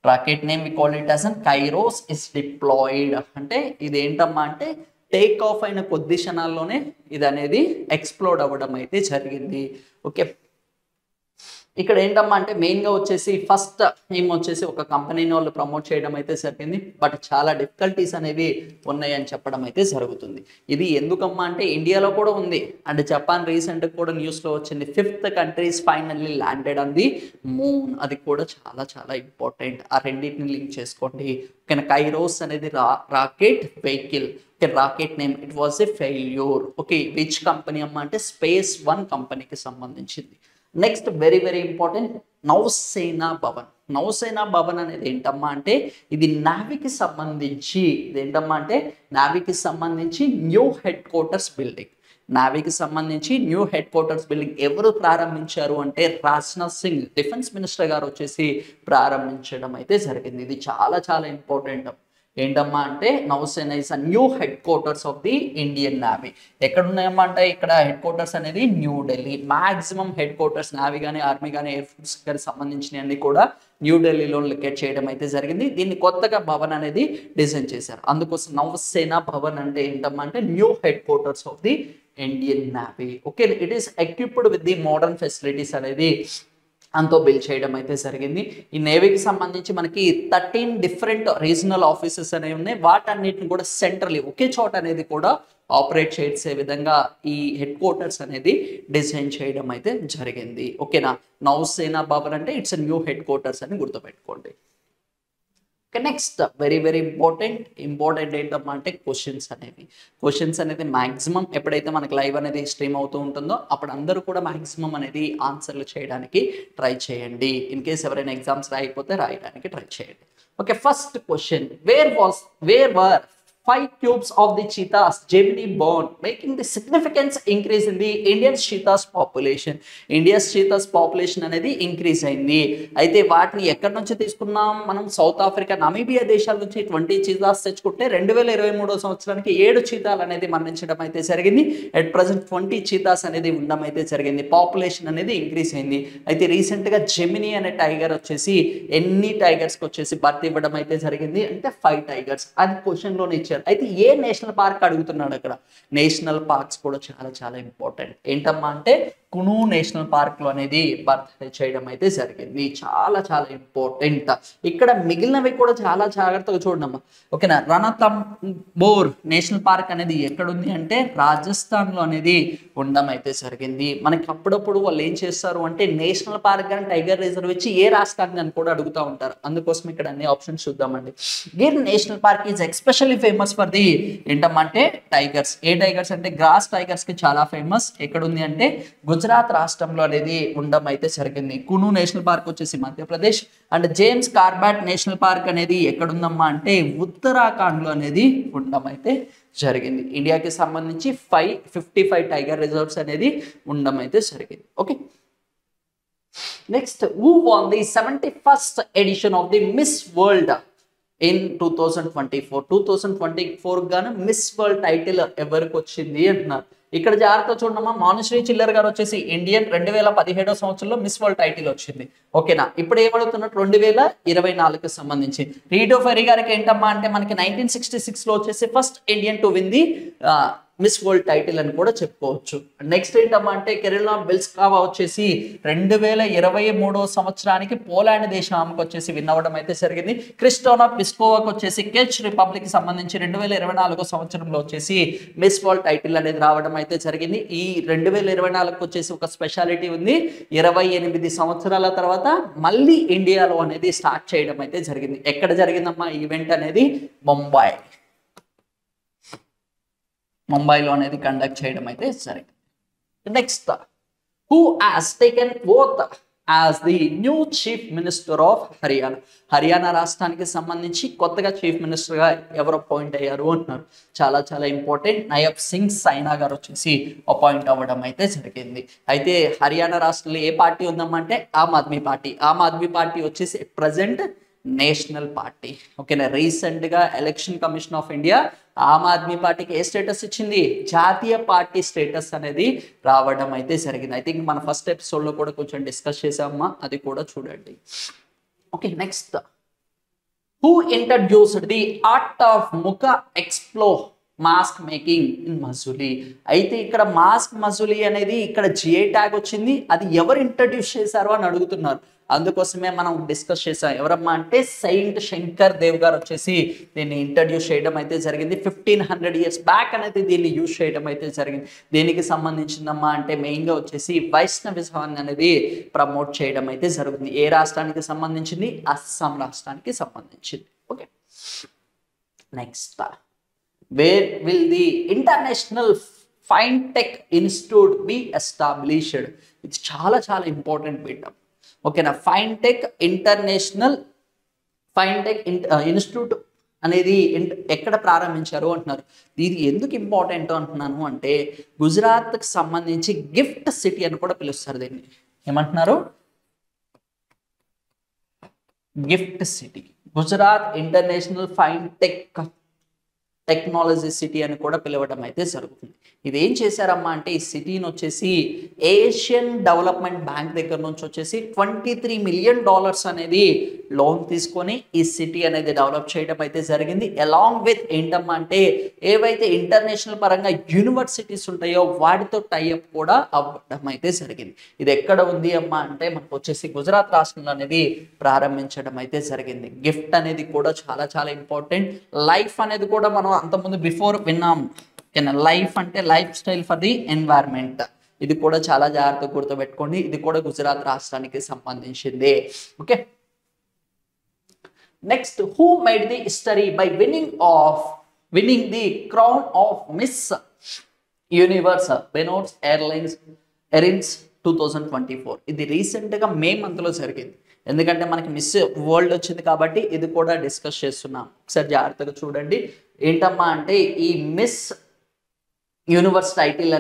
Rocket name we call it as an Kairos is deployed. అంటే ఇది ఏంటమ్మా అంటే టేక్ ఆఫ్ అయిన కొద్ది క్షణాల్లోనే ఇది అనేది ఎక్స్ప్లోడ్ అవ్వడం అయితే జరిగింది. ఓకే, ఇక్కడ ఏంటమ్మా అంటే మెయిన్గా వచ్చేసి ఫస్ట్ వచ్చేసి ఒక కంపెనీని వాళ్ళు ప్రమోట్ చేయడం అయితే జరిగింది, బట్ చాలా డిఫికల్టీస్ అనేవి ఉన్నాయని చెప్పడం అయితే జరుగుతుంది. ఇది ఎందుకమ్మా అంటే ఇండియాలో కూడా ఉంది అండ్ జపాన్ రీసెంట్గా కూడా న్యూస్లో వచ్చింది 5th countries finally landed on the moon. అది కూడా చాలా చాలా ఇంపార్టెంట్. ఆ రెండింటిని లింక్ చేసుకోండి. ఓకేనా, కైరోస్ అనేది rocket vehicle. Okay, rocket name it was a failure. Okay, which company అమ్మా అంటే SpaceOne కంపెనీకి సంబంధించింది. Next very very important Nausena Bhavan. Nausena Bhavan అనేది ఏంటమ్మా అంటే ఇది నావీకి సంబంధించి ఇదేంటమ్మా అంటే నావీకి సంబంధించి న్యూ హెడ్ క్వార్టర్స్ బిల్డింగ్. నావీకి సంబంధించి న్యూ హెడ్ క్వార్టర్స్ బిల్డింగ్ ఎవరు ప్రారంభించారు అంటే రాజ్నాథ్ సింగ్ డిఫెన్స్ మినిస్టర్ గారు వచ్చేసి ప్రారంభించడం అయితే జరిగింది. ఇది చాలా చాలా ఇంపార్టెంట్. ఏంటమ్మా అంటే Nausena is a new headquarters of the Indian navy. ఎక్కడ ఉన్నాయమ్మా అంటే ఇక్కడ హెడ్ క్వార్టర్స్ అనేది New Delhi. Maximum headquarters navy కానీ ఆర్మీ కానీ ఎయిర్ ఫోర్స్ కానీ సంబంధించినవన్నీ కూడా న్యూఢిల్లీలో లొకేట్ చేయడం అయితే జరిగింది. దీన్ని కొత్తగా భవన్ అనేది డిజైన్ చేశారు, అందుకోసం నౌసేనా భవన్ అంటే ఏంటమ్మా అంటే new headquarters of the Indian navy. Okay, it is equipped with the modern facilities అనేది అంతో బిల్డ్ చేయడం అయితే జరిగింది. ఈ నేవీకి సంబంధించి మనకి 13 డిఫరెంట్ రీజనల్ ఆఫీసెస్ అనేవి ఉన్నాయి. వాటన్నిటిని కూడా సెంట్రల్లీ ఒకే చోట అనేది కూడా ఆపరేట్ చేసే విధంగా ఈ హెడ్ క్వార్టర్స్ అనేది డిజైన్ చేయడం అయితే జరిగింది. ఓకేనా, నౌసేనా భవన్ అంటే ఇట్స్ న్యూ హెడ్ క్వార్టర్స్ అని గుర్తుపెట్టుకోండి. నెక్స్ట్ వెరీ ఇంపార్టెంట్ ఏంటమ్మా అంటే క్వశ్చన్స్ అనేది మాక్సిమం ఎప్పుడైతే మనకి లైవ్ అనేది స్ట్రీమ్ అవుతూ ఉంటుందో అప్పుడు అందరూ కూడా మాక్సిమం అనేది ఆన్సర్లు చేయడానికి ట్రై చేయండి. ఇన్ కేస్ ఎవరైనా ఎగ్జామ్స్ రాయకపోతే రాయడానికి ట్రై చేయండి. Okay, first question, where were 5 cubes of the cheetahs Gemini born, making the significant increase in the Indian cheetahs population. India's cheetahs population అనేది ఇంక్రీజ్ అయింది. అయితే వాటిని ఎక్కడి నుంచి తీసుకున్నాం మనం? సౌత్ ఆఫ్రికా, నమీబియా దేశాల నుంచి 20 చీతాస్ తెచ్చుకుంటే 2023 సంవత్సరానికి 7 చీతాలు అనేది మరణించడం అయితే జరిగింది. అట్ ప్రజెంట్ 20 చీతాస్ అనేది ఉండడం అయితే జరిగింది. పాపులేషన్ అనేది ఇంక్రీజ్ అయింది. అయితే రీసెంట్గా జెమిని అనే టైగర్ వచ్చేసి ఎన్ని టైగర్స్కి వచ్చేసి బర్త్ ఇవ్వడం అయితే జరిగింది అంటే 5 టైగర్స్. అది క్వశ్చన్లోనే ఇచ్చారు. అయితే ఏ నేషనల్ పార్క్ అడుగుతున్నాడు అక్కడ? నేషనల్ పార్క్స్ కూడా చాలా ఇంపార్టెంట్. ఏంటమ్మా అంటే కును నేషనల్ పార్క్ లో అనేది బర్త్ చేయడం అయితే జరిగింది. చాలా ఇంపార్టెంట్. ఇక్కడ మిగిలినవి కూడా చాలా జాగ్రత్తగా చూడమ్మా. ఓకేనా, రణతంబోర్ నేషనల్ పార్క్ అనేది ఎక్కడుంది అంటే రాజస్థాన్ లో అనేది ఉండడం అయితే జరిగింది. మనకి అప్పుడప్పుడు వాళ్ళు ఏం చేస్తారు అంటే నేషనల్ పార్క్ కానీ టైగర్ రిజర్వ్ ఇచ్చి ఏ రాష్ట్రాన్ని అని కూడా అడుగుతూ ఉంటారు. అందుకోసం ఇక్కడ అన్ని ఆప్షన్స్ చూద్దామండి. Gir national park is especially famous for the ఏంటంటే టైగర్స్. ఏ టైగర్స్ అంటే గ్రాస్ టైగర్స్ కి చాలా ఫేమస్. ఎక్కడుంది అంటే గుజరాత్ రాష్ట్రంలో అనేది ఉండడం అయితే జరిగింది. కును నేషనల్ పార్క్ వచ్చేసి Madhya Pradesh. And James Corbett national park అనేది ఎక్కడుందమ్మా అంటే ఉత్తరాఖండ్ లో అనేది ఉండడం అయితే జరిగింది. ఇండియాకి సంబంధించి 55 టైగర్ రిజర్వ్స్ అనేది ఉండడం అయితే జరిగింది. Okay, next, who won the 71st edition of the Miss World in 2024 గాను మిస్ వరల్డ్ టైటిల్ ఎవరికి వచ్చింది అంటున్నారు. ఇక్కడ జాగ్రత్త చూడమ్మా. మానుశ్రీ చిల్లర్ గారు వచ్చేసి ఇండియన్ 2017 సంవత్సరంలో మిస్ వరల్డ్ టైటిల్ వచ్చింది. ఓకేనా, ఇప్పుడు ఏమడుగుతున్నట్టు 2024కి సంబంధించి రీటో ఫెరీ గారికి ఏంటమ్మా అంటే మనకి 1966 లో వచ్చేసి first Indian to win the Miss World title అని కూడా చెప్పుకోవచ్చు. నెక్స్ట్ ఏంటమ్మా అంటే కెరినా బెల్స్కావా వచ్చేసి 2023 సంవత్సరానికి పోలాండ్ దేశం ఆమెకు వచ్చేసి విన్ అవ్వడం అయితే జరిగింది. క్రిస్టోనా పిస్కోవాకి వచ్చేసి చెక్ రిపబ్లిక్ సంబంధించి 2024 సంవత్సరంలో వచ్చేసి మిస్ వరల్డ్ టైటిల్ అనేది రావడం అయితే జరిగింది. ఈ 2024 వచ్చేసి ఒక స్పెషాలిటీ ఉంది. 28 సంవత్సరాల తర్వాత మళ్ళీ ఇండియాలో అనేది స్టార్ట్ చేయడం అయితే జరిగింది. ఎక్కడ జరిగిందమ్మా ఈవెంట్ అనేది? ముంబైలో అనేది కండక్ట్ చేయడం అయితే జరిగింది. Next, who has taken oath as the new chief minister of Haryana? Haryana రాష్ట్రానికి సంబంధించి కొత్తగా చీఫ్ మినిస్టర్గా ఎవరు అపాయింట్ అయ్యారు అంటున్నారు. చాలా ఇంపార్టెంట్. నయబ్ సింగ్ సైనా గారు వచ్చేసి అపాయింట్ అవ్వడం అయితే జరిగింది. అయితే హర్యానా రాష్ట్రంలో ఏ పార్టీ ఉందమ్మా అంటే ఆమ్ ఆద్మీ పార్టీ వచ్చేసి ప్రజెంట్ నేషనల్ పార్టీ. ఓకేనా, రీసెంట్ గా election commission of India Aam Aadmi పార్టీకి ఏ స్టేటస్ ఇచ్చింది? జాతీయ పార్టీ స్టేటస్ అనేది రావడం అయితే జరిగింది. ఐ థింక్ మన ఫస్ట్ ఎపిసోడ్ లో కూడా కొంచెం డిస్కస్ చేసామా, అది కూడా చూడండి. Okay, next, who introduced the art of ముఖ ఎక్స్ప్లో మాస్క్ మేకింగ్ ఇన్ మజులీ? అయితే ఇక్కడ మాస్క్ మజులీ అనేది ఇక్కడ జిఐ ట్యాగ్ వచ్చింది. అది ఎవరు ఇంట్రడ్యూస్ చేశారు అని అడుగుతున్నారు. అందుకోసమే మనం డిస్కస్ చేసాం. ఎవరమ్మా అంటే సెయింట్ శంకర్ దేవ్ గారు వచ్చేసి దీన్ని ఇంట్రడ్యూస్ చేయడం అయితే జరిగింది. 1500 years బ్యాక్ అనేది దీన్ని యూజ్ చేయడం అయితే జరిగింది. దేనికి సంబంధించిందమ్మా అంటే మెయిన్గా వచ్చేసి వైష్ణవిజం అనేది ప్రమోట్ చేయడం అయితే జరుగుతుంది. ఏ రాష్ట్రానికి సంబంధించింది? అస్సాం రాష్ట్రానికి సంబంధించింది. Okay, next, where will the international fintech institute be established? ఇది చాలా ఇంపార్టెంట్ బిట్. ఓకేనా, ఫైన్టెక్ ఇన్స్టిట్యూట్ అనేది ఎక్కడ ప్రారంభించారు అంటున్నారు. ఇది ఎందుకు ఇంపార్టెంట్ అంటున్నాను అంటే గుజరాత్కి సంబంధించి గిఫ్ట్ సిటీ అని కూడా పిలుస్తారు. దీన్ని ఏమంటున్నారు? Gift city. Gujarat international technology city అని కూడా పిలవడం అయితే జరుగుతుంది. ఇది ఏం చేశారమ్మా అంటే ఈ సిటీని వచ్చేసి ఏషియన్ డెవలప్మెంట్ బ్యాంక్ దగ్గర నుంచి వచ్చేసి $23 million అనేది లోన్ తీసుకొని ఈ సిటీ అనేది డెవలప్ చేయడం అయితే జరిగింది. అలాంగ్ విత్ ఏంటమ్మా అంటే ఏవైతే ఇంటర్నేషనల్ పరంగా యూనివర్సిటీస్ ఉంటాయో వాటితో టైఅప్ కూడా అవ్వడం అయితే జరిగింది. ఇది ఎక్కడ ఉంది అమ్మా అంటే మనకు వచ్చేసి గుజరాత్ రాష్ట్రంలో అనేది ప్రారంభించడం అయితే జరిగింది. గిఫ్ట్ అనేది కూడా చాలా ఇంపార్టెంట్. లైఫ్ అనేది కూడా మనం అంతకుముందు బిఫోర్ విన్నాం. లైఫ్ అంటే life style for the environment. ఇది కూడా చాలా జాగ్రత్తగా గుర్తుపెట్టుకోండి. ఇది కూడా గుజరాత్ రాష్ట్రానికి సంబంధించింది. Okay, next who made the history by winning the crown of Miss Universe బెనోట్స్ ఎరిన్స్ 2024. ఇది రీసెంట్గా మే మంత్లో జరిగింది. ఎందుకంటే మనకి మిస్ వరల్డ్ వచ్చింది కాబట్టి ఇది కూడా డిస్కస్ చేస్తున్నాం. ఒకసారి జాగ్రత్తగా చూడండి. ఏంటమ్మా అంటే ఈ మిస్ యూనివర్స్ టైటిల్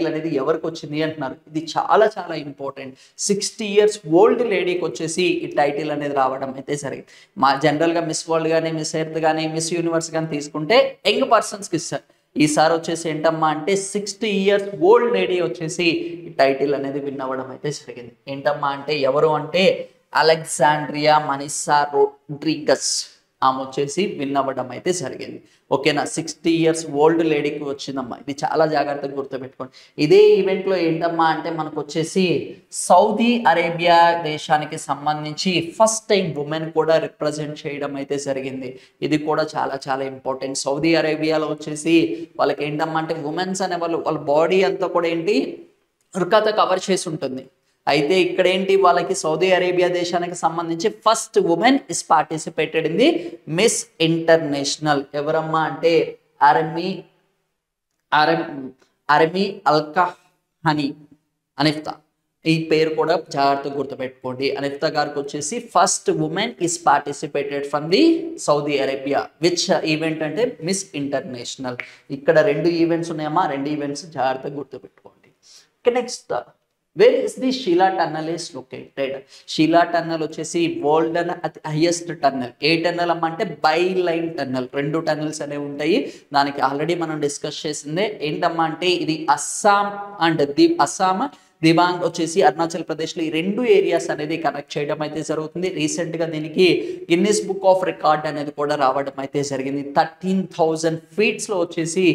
అనేది ఎవరికి వచ్చింది అంటున్నారు. ఇది చాలా చాలా ఇంపార్టెంట్. 60 years ఓల్డ్ లేడీకి వచ్చేసి ఈ టైటిల్ అనేది రావడం అయితే జరిగింది. జనరల్గా మిస్ వరల్డ్ కానీ మిస్ ఎర్త్ కానీ మిస్ యూనివర్స్ కానీ తీసుకుంటే యంగ్ పర్సన్స్కి ఇస్తారు. ఈసారి వచ్చేసి ఏంటమ్మా అంటే 60 years ఓల్డ్ లేడీ వచ్చేసి ఈ టైటిల్ అనేది విన్ అవ్వడం అయితే జరిగింది. ఏంటమ్మా అంటే ఎవరు అంటే అలెగ్జాండ్రియా మనీసా రోడ్రిగస్ ఆమె వచ్చేసి విన్ అవ్వడం అయితే జరిగింది. ఓకేనా, 60 years ఓల్డ్ లేడీకి వచ్చిందమ్మా. ఇది చాలా జాగ్రత్తగా గుర్తుపెట్టుకోండి. ఇదే ఈవెంట్లో ఏంటమ్మా అంటే మనకు వచ్చేసి సౌదీ అరేబియా దేశానికి సంబంధించి ఫస్ట్ టైం ఉమెన్ కూడా రిప్రజెంట్ చేయడం అయితే జరిగింది. ఇది కూడా చాలా చాలా ఇంపార్టెంట్. సౌదీ అరేబియాలో వచ్చేసి వాళ్ళకి ఏంటమ్మా అంటే ఉమెన్స్ అనే వాళ్ళ బాడీ అంతా కూడా ఏంటి ఉరకత కవర్ చేసి ఉంటుంది. అయితే ఇక్కడ ఏంటి వాళ్ళకి సౌదీ అరేబియా దేశానికి సంబంధించి first women is participated in the miss international. ఎవరమ్మా అంటే అరమీ అల్కహనీ అనిఫ్తా. ఈ పేరు కూడా జాగ్రత్తగా గుర్తుపెట్టుకోండి. అనిఫ్తా గారికి వచ్చేసి first women is participated from the Saudi Arabia. Which event అంటే మిస్ ఇంటర్నేషనల్. ఇక్కడ 2 ఈవెంట్స్ ఉన్నాయమ్మా. 2 ఈవెంట్స్ జాగ్రత్తగా గుర్తుపెట్టుకోండి. Next where is the Sheela tunnel is located. Sheela tunnel వచ్చేసి వరల్డ్ హైయెస్ట్ టన్నల్. ఏ టన్నల్ అమ్మ అంటే బై లైన్ టన్నల్. 2 టన్నల్స్ అనేవి ఉంటాయి. దానికి ఆల్రెడీ మనం డిస్కస్ చేసిందే. ఏంటమ్మా అంటే ఇది అస్సాం అండ్ అస్సాం దిబాంగ్ వచ్చేసి అరుణాచల్ ప్రదేశ్లో ఈ 2 ఏరియాస్ అనేది కనెక్ట్ చేయడం అయితే జరుగుతుంది. రీసెంట్గా దీనికి గిన్నిస్ బుక్ ఆఫ్ రికార్డ్ అనేది కూడా రావడం అయితే జరిగింది. 13,000 feet వచ్చేసి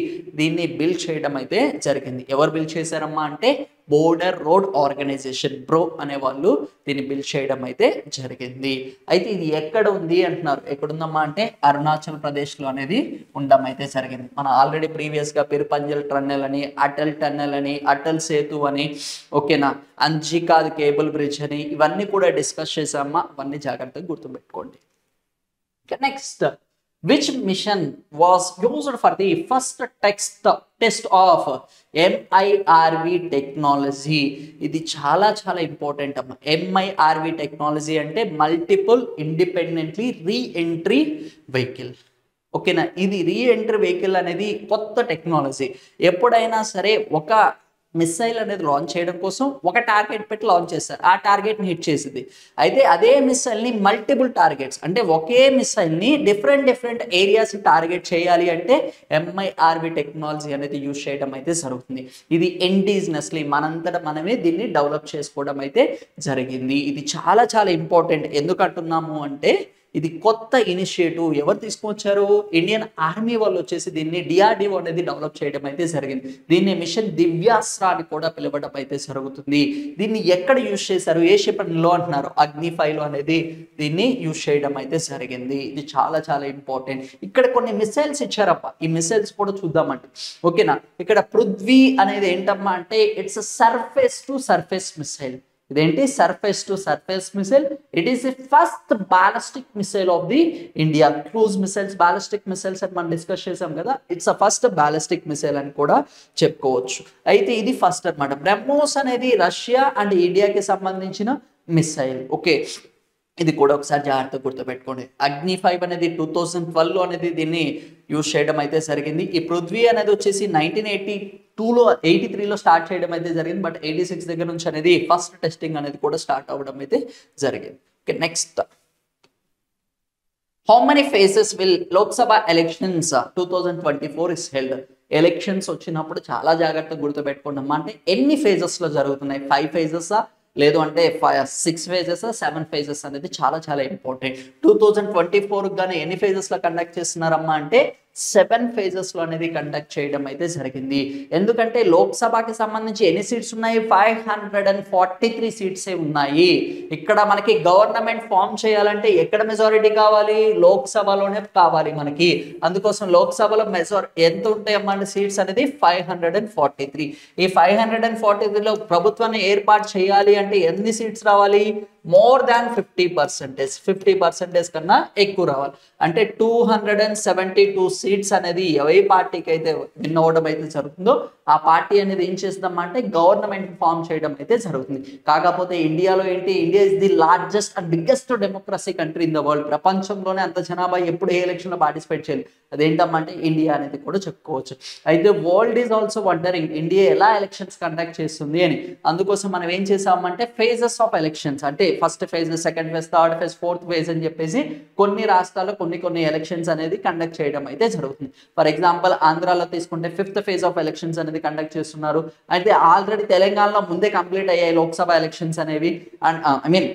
దీన్ని బిల్డ్ చేయడం అయితే జరిగింది. ఎవరు బిల్డ్ చేశారమ్మా అంటే బోర్డర్ రోడ్ ఆర్గనైజేషన్ బ్రో అనే వాళ్ళు దీన్ని బిల్డ్ చేయడం అయితే జరిగింది. అయితే ఇది ఎక్కడ ఉంది అంటున్నారు. ఎక్కడుందమ్మా అంటే అరుణాచల్ ప్రదేశ్లో అనేది ఉండడం అయితే జరిగింది. మనం ఆల్రెడీ ప్రీవియస్గా పిరుపంజల్ టన్నెల్ అని, అటల్ టన్నెల్ అని, అటల్ సేతు అని, ఓకేనా, అంజికాద్ కేబుల్ బ్రిడ్జ్ అని ఇవన్నీ కూడా డిస్కస్ చేసామా. అవన్నీ జాగ్రత్తగా గుర్తుపెట్టుకోండి. Next which mission was used for the first test of MIRV technology. ఇది చాలా చాలా ఇంపార్టెంట్ అమ్మా. MIRV టెక్నాలజీ అంటే మల్టిపుల్ ఇండిపెండెంట్లీ రీఎంట్రీ వెహికల్. ఓకేనా, ఇది రీఎంట్రీ వెహికల్ అనేది కొత్త టెక్నాలజీ. ఎప్పుడైనా సరే ఒక మిసైల్ అనేది లాంచ్ చేయడం కోసం ఒక టార్గెట్ పెట్టి లాంచ్ చేస్తారు. ఆ టార్గెట్ని హిట్ చేసింది. అయితే అదే మిసైల్ని మల్టిపుల్ టార్గెట్స్ అంటే ఒకే మిసైల్ని డిఫరెంట్ ఏరియాస్ టార్గెట్ చేయాలి అంటే MIRV టెక్నాలజీ అనేది యూజ్ చేయడం అయితే జరుగుతుంది. ఇది ఇండిజినస్లీ మనంతట మనమే దీన్ని డెవలప్ చేసుకోవడం అయితే జరిగింది. ఇది చాలా చాలా ఇంపార్టెంట్. ఎందుకంటున్నాము అంటే ఇది కొత్త ఇనిషియేటివ్. ఎవరు తీసుకొచ్చారు? ఇండియన్ ఆర్మీ వాళ్ళు వచ్చేసి దీన్ని DRDO అనేది డెవలప్ చేయడం అయితే జరిగింది. దీన్ని మిషన్ దివ్యాస్త్ర అని కూడా పిలవడం అయితే జరుగుతుంది. దీన్ని ఎక్కడ యూజ్ చేశారు? ఏ క్షిపణిలో అంటున్నారు? అగ్ని 5 అనేది దీన్ని యూజ్ చేయడం అయితే జరిగింది. ఇది చాలా చాలా ఇంపార్టెంట్. ఇక్కడ కొన్ని మిసైల్స్ ఇచ్చారప్ప. ఈ మిసైల్స్ కూడా చూద్దామంటే ఓకేనా. ఇక్కడ పృథ్వీ అనేది ఏంటమ్మా అంటే it's surface to surface missile. ఇదేంటి? Surface to surface missile. It is the first ballistic missile of the India. Cruise missiles, ballistic missiles అని మనం డిస్కస్ చేసాం కదా. It's a first ballistic missile అని కూడా చెప్పుకోవచ్చు. అయితే ఇది ఫస్ట్ అన్నమాట. బ్రహ్మోస్ అనేది రష్యా అండ్ ఇండియాకి సంబంధించిన మిసైల్. ఓకే, ఇది కూడా ఒకసారి జాగ్రత్తగా గుర్తుపెట్టుకోండి. అగ్ని 5 అనేది 2012లో అనేది దీన్ని యూజ్ చేయడం అయితే జరిగింది. ఈ పృథ్వీ అనేది వచ్చేసి 1983లో స్టార్ట్ చేయడం అయితే జరిగింది. బట్ 86 దగ్గర నుంచి అనేది ఫస్ట్ టెస్టింగ్ అనేది కూడా స్టార్ట్ అవ్వడం అయితే జరిగింది. Okay, next how many phases will Lok Sabha elections 2024 is held. Elections వచ్చినప్పుడు చాలా జాగ్రత్తగా గుర్తుపెట్టుకోండి అమ్మా. అంటే ఎన్ని ఫేజెస్లో జరుగుతున్నాయి? 5 phases లేదు అంటే 6 phases 7 phases అనేది చాలా చాలా ఇంపార్టెంట్. 2024 కానీ ఎన్ని ఫేజెస్లో కండక్ట్ చేస్తున్నారమ్మా అంటే 7 phases అనేది కండక్ట్ చేయడం అయితే జరిగింది. ఎందుకంటే లోక్సభకి సంబంధించి ఎన్ని సీట్స్ ఉన్నాయి? 543 సీట్సే ఉన్నాయి. ఇక్కడ మనకి గవర్నమెంట్ ఫామ్ చేయాలంటే ఎక్కడ మెజారిటీ కావాలి? లోక్సభలోనే కావాలి మనకి. అందుకోసం లోక్సభలో ఎంత ఉంటాయమ్మా అంటే సీట్స్ అనేది 543. ఈ 543లో ప్రభుత్వాన్ని ఏర్పాటు చేయాలి అంటే ఎన్ని సీట్స్ రావాలి? మోర్ దాన్ 50%, 50% కన్నా ఎక్కువ రావాలి. అంటే 272 సీట్స్ అనేది ఏ పార్టీకి అయితే విన్ అవ్వడం అయితే జరుగుతుందో ఆ పార్టీ అనేది ఏం చేస్తుందన్నమాట, గవర్నమెంట్ ఫామ్ చేయడం అయితే జరుగుతుంది. కాకపోతే ఇండియాలో ఏంటి, India is the largest and biggest democracy country in the world. ప్రపంచంలోనే అంత జనాభా ఎప్పుడు ఏ ఎలక్షన్లో పార్టిసిపేట్ చేయలేదు. అదేంటమ్మంటే ఇండియా అనేది కూడా చెప్పుకోవచ్చు. అయితే world is also wondering India ఎలా ఎలక్షన్స్ కండక్ట్ చేస్తుంది అని. అందుకోసం మనం ఏం చేసామంటే ఫేజెస్ ఆఫ్ ఎలక్షన్స్, అంటే first phase, second phase, third phase, fourth phase అని చెప్పేసి కొన్ని రాష్ట్రాల్లో కొన్ని ఎలక్షన్స్ అనేది కండక్ట్ చేయడం అయితే జరుగుతుంది. ఫర్ ఎగ్జాంపుల్ ఆంధ్రాలో తీసుకుంటే 5th ఫేజ్ ఆఫ్ ఎలక్షన్స్ అనేది కండక్ట్ చేస్తున్నారు. అయితే ఆల్రెడీ తెలంగాణలో ముందే కంప్లీట్ అయ్యాయి లోక్సభ ఎలక్షన్స్ అనేవి, and I mean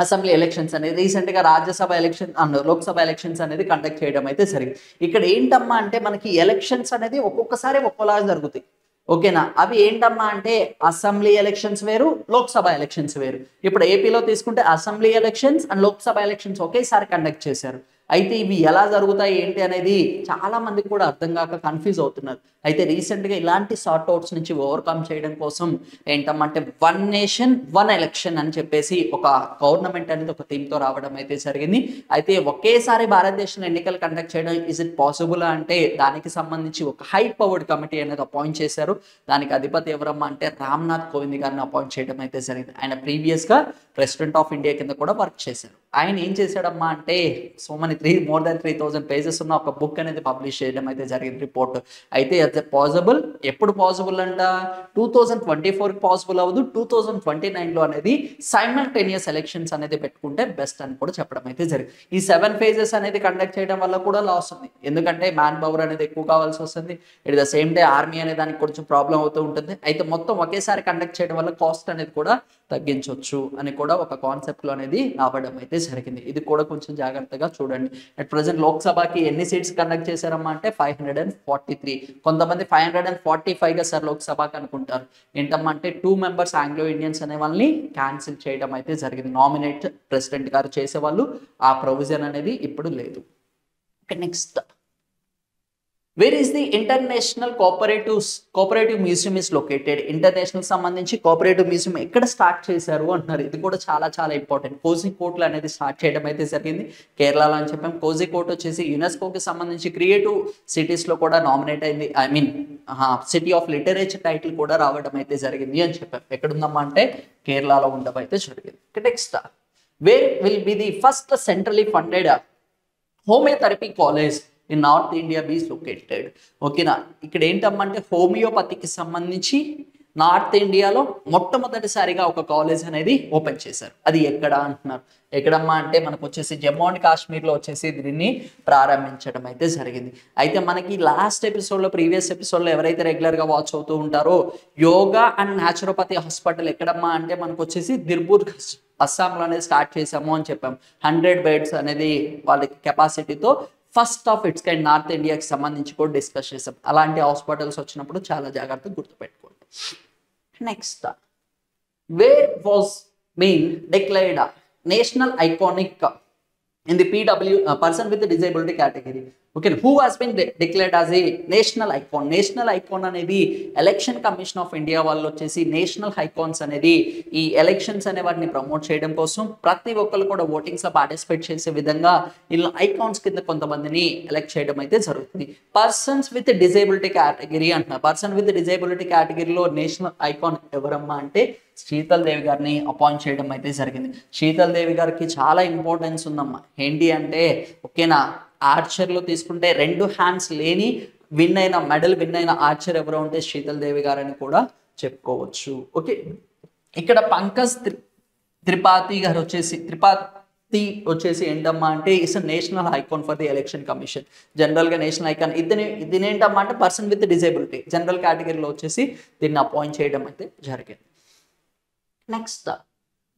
assembly elections అనేది. రీసెంట్గా Rajya Sabha election and Lok Sabha elections అనేది కండక్ట్ చేయడం అయితే జరిగింది. ఇక్కడ ఏంటమ్మా అంటే మనకి ఎలక్షన్స్ అనేది ఒక్కొక్కసారి ఒక్కోలా జరుగుతాయి. ఓకేనా, అవి ఏంటమ్మా అంటే అసెంబ్లీ ఎలక్షన్స్ వేరు, లోక్సభ ఎలక్షన్స్ వేరు. ఇప్పుడు ఏపీలో తీసుకుంటే assembly elections and Lok Sabha elections ఒకేసారి కండక్ట్ చేశారు. అయితే ఇవి ఎలా జరుగుతాయి ఏంటి అనేది చాలా మందికి కూడా అర్థం కాక కన్ఫ్యూజ్ అవుతున్నారు. అయితే రీసెంట్గా ఇలాంటి సార్ట్ అవుట్స్ నుంచి ఓవర్కమ్ చేయడం కోసం ఏంటంటే 1 నేషన్ 1 ఎలక్షన్ అని చెప్పేసి ఒక గవర్నమెంట్ అనేది ఒక థీమ్తో రావడం అయితే జరిగింది. అయితే ఒకేసారి భారతదేశంలో ఎన్నికలు కండక్ట్ చేయడం ఇస్ ఇట్ పాసిబుల్ అంటే దానికి సంబంధించి ఒక హై పవర్డ్ కమిటీ అనేది అపాయింట్ చేశారు. దానికి అధిపతి ఎవరమ్మా అంటే రామ్నాథ్ కోవింద్ గారిని అపాయింట్ చేయడం అయితే జరిగింది. ఆయన ప్రీవియస్గా ప్రెసిడెంట్ ఆఫ్ ఇండియా కింద కూడా వర్క్ చేశారు. ఆయన ఏం చేశాడమ్మా అంటే మోర్ దాన్ 3000 పేజెస్ ఉన్న ఒక బుక్ అనేది పబ్లిష్ చేయడం అయితే జరిగింది, రిపోర్ట్. అయితే పాసిబుల్, ఎప్పుడు పాసిబుల్ అంట, 2024 పాసిబుల్ అవ్వదు, 2029లో అనేది సైమల్టేనియస్ ఎలక్షన్స్ అనేది పెట్టుకుంటే బెస్ట్ అని కూడా చెప్పడం అయితే జరిగింది. ఈ 7 ఫేజెస్ అనేది కండక్ట్ చేయడం వల్ల కూడా లాస్ ఉంది, ఎందుకంటే మ్యాన్ పవర్ అనేది ఎక్కువ కావాల్సి వస్తుంది. It the same day army అనే దానికి కొంచెం ప్రాబ్లం అవుతూ ఉంటుంది. అయితే మొత్తం ఒకేసారి కండక్ట్ చేయడం వల్ల కాస్ట్ అనేది కూడా తగ్గించవచ్చు అని కూడా ఒక కాన్సెప్ట్లో అనేది రావడం అయితే జరిగింది. ఇది కూడా కొంచెం జాగ్రత్తగా చూడండి. అట్ ప్రజెంట్ లోక్సభకి ఎన్ని సీట్స్ కండక్ట్ చేశారమ్మా అంటే 543. కొంతమంది 545గా సార్ లోక్సభకి అనుకుంటారు. ఏంటమ్మా అంటే 2 మెంబర్స్ ఆంగ్లో ఇండియన్స్ అనే వాళ్ళని క్యాన్సిల్ చేయడం అయితే జరిగింది. నామినేట్ ప్రెసిడెంట్ గారు చేసేవాళ్ళు, ఆ ప్రొవిజన్ అనేది ఇప్పుడు లేదు. Next, where is the international cooperative museum is located. International సంబంధించి కోఆపరేటివ్ మ్యూజియం ఎక్కడ స్టార్ట్ చేశారు అంటున్నారు. ఇది కూడా చాలా చాలా ఇంపార్టెంట్. కోజికోట్లో అనేది స్టార్ట్ చేయడం అయితే జరిగింది, కేరళలో అని చెప్పాం. కోజికోట్ వచ్చేసి యునెస్కోకి సంబంధించి క్రియేటివ్ సిటీస్లో కూడా నామినేట్ అయింది. I mean city of literature title కూడా రావడం అయితే జరిగింది అని చెప్పాం. ఎక్కడుందమ్మా అంటే కేరళలో ఉండడం అయితే జరిగింది. Next, where will be the first centrally funded homeotherapy college in North India be is located. ఓకేనా, ఇక్కడ ఏంటమ్మంటే హోమియోపతికి సంబంధించి నార్త్ ఇండియాలో మొట్టమొదటిసారిగా ఒక కాలేజ్ అనేది ఓపెన్ చేశారు. అది ఎక్కడ అంటున్నారు. ఎక్కడమ్మా అంటే మనకు వచ్చేసి జమ్మూ అండ్ కాశ్మీర్లో వచ్చేసి దీన్ని ప్రారంభించడం అయితే జరిగింది. అయితే మనకి లాస్ట్ ఎపిసోడ్లో, ప్రీవియస్ ఎపిసోడ్లో ఎవరైతే రెగ్యులర్గా వాచ్ అవుతూ ఉంటారో యోగా అండ్ న్యాచురోపతి హాస్పిటల్ ఎక్కడమ్మా అంటే మనకు వచ్చేసి దిర్బూర్ అస్సాంలో అనేది స్టార్ట్ చేసాము అని చెప్పాము. 100 బెడ్స్ అనేది వాళ్ళ కెపాసిటీతో first of its kind North ఇండియాకి సంబంధించి కూడా డిస్కస్ చేసాం. అలాంటి హాస్పిటల్స్ వచ్చినప్పుడు చాలా జాగ్రత్తగా గుర్తుపెట్టుకోండి. Next, where was been declared national iconic in the PW person with the disability category. Okay, who has been declared as a national icon. National icon అనేది ఎలక్షన్ కమిషన్ ఆఫ్ ఇండియా వాళ్ళు వచ్చేసి నేషనల్ ఐకాన్స్ అనేది ఈ ఎలక్షన్స్ అనే వాటిని ప్రమోట్ చేయడం కోసం ప్రతి ఒక్కరు కూడా ఓటింగ్స్ లో పార్టిసిపేట్ చేసే విధంగా ఇలా ఐకాన్స్ కింద కొంతమందిని ఎలక్ట్ చేయడం అయితే జరుగుతుంది. పర్సన్స్ విత్ డిజేబిలిటీ కేటగిరీ అంటున్నారు. పర్సన్ విత్ డిజేబిలిటీ కేటగిరీలో నేషనల్ ఐకాన్ ఎవరమ్మా అంటే శీతల్ దేవి గారిని అపాయింట్ చేయడం అయితే జరిగింది. శీతల్ దేవి గారికి చాలా ఇంపార్టెన్స్ ఉందమ్మా. ఏంటి అంటే ఓకేనా, ఆర్చర్లో తీసుకుంటే 2 హ్యాండ్స్ లేని మెడల్ విన్ అయిన ఆర్చర్ ఎవరో ఉంటే శీతల్ దేవి గారని కూడా చెప్పుకోవచ్చు. ఓకే, ఇక్కడ పంకజ్ త్రిపాఠి గారు వచ్చేసి ఏంటమ్మా అంటే it's national icon for the election commission. జనరల్గా నేషనల్ ఐకాన్ దీని ఏంటమ్మా అంటే పర్సన్ విత్ డిజేబిలిటీ జనరల్ కేటగిరీలో వచ్చేసి దీన్ని అపాయింట్ చేయడం అయితే జరిగింది. Next,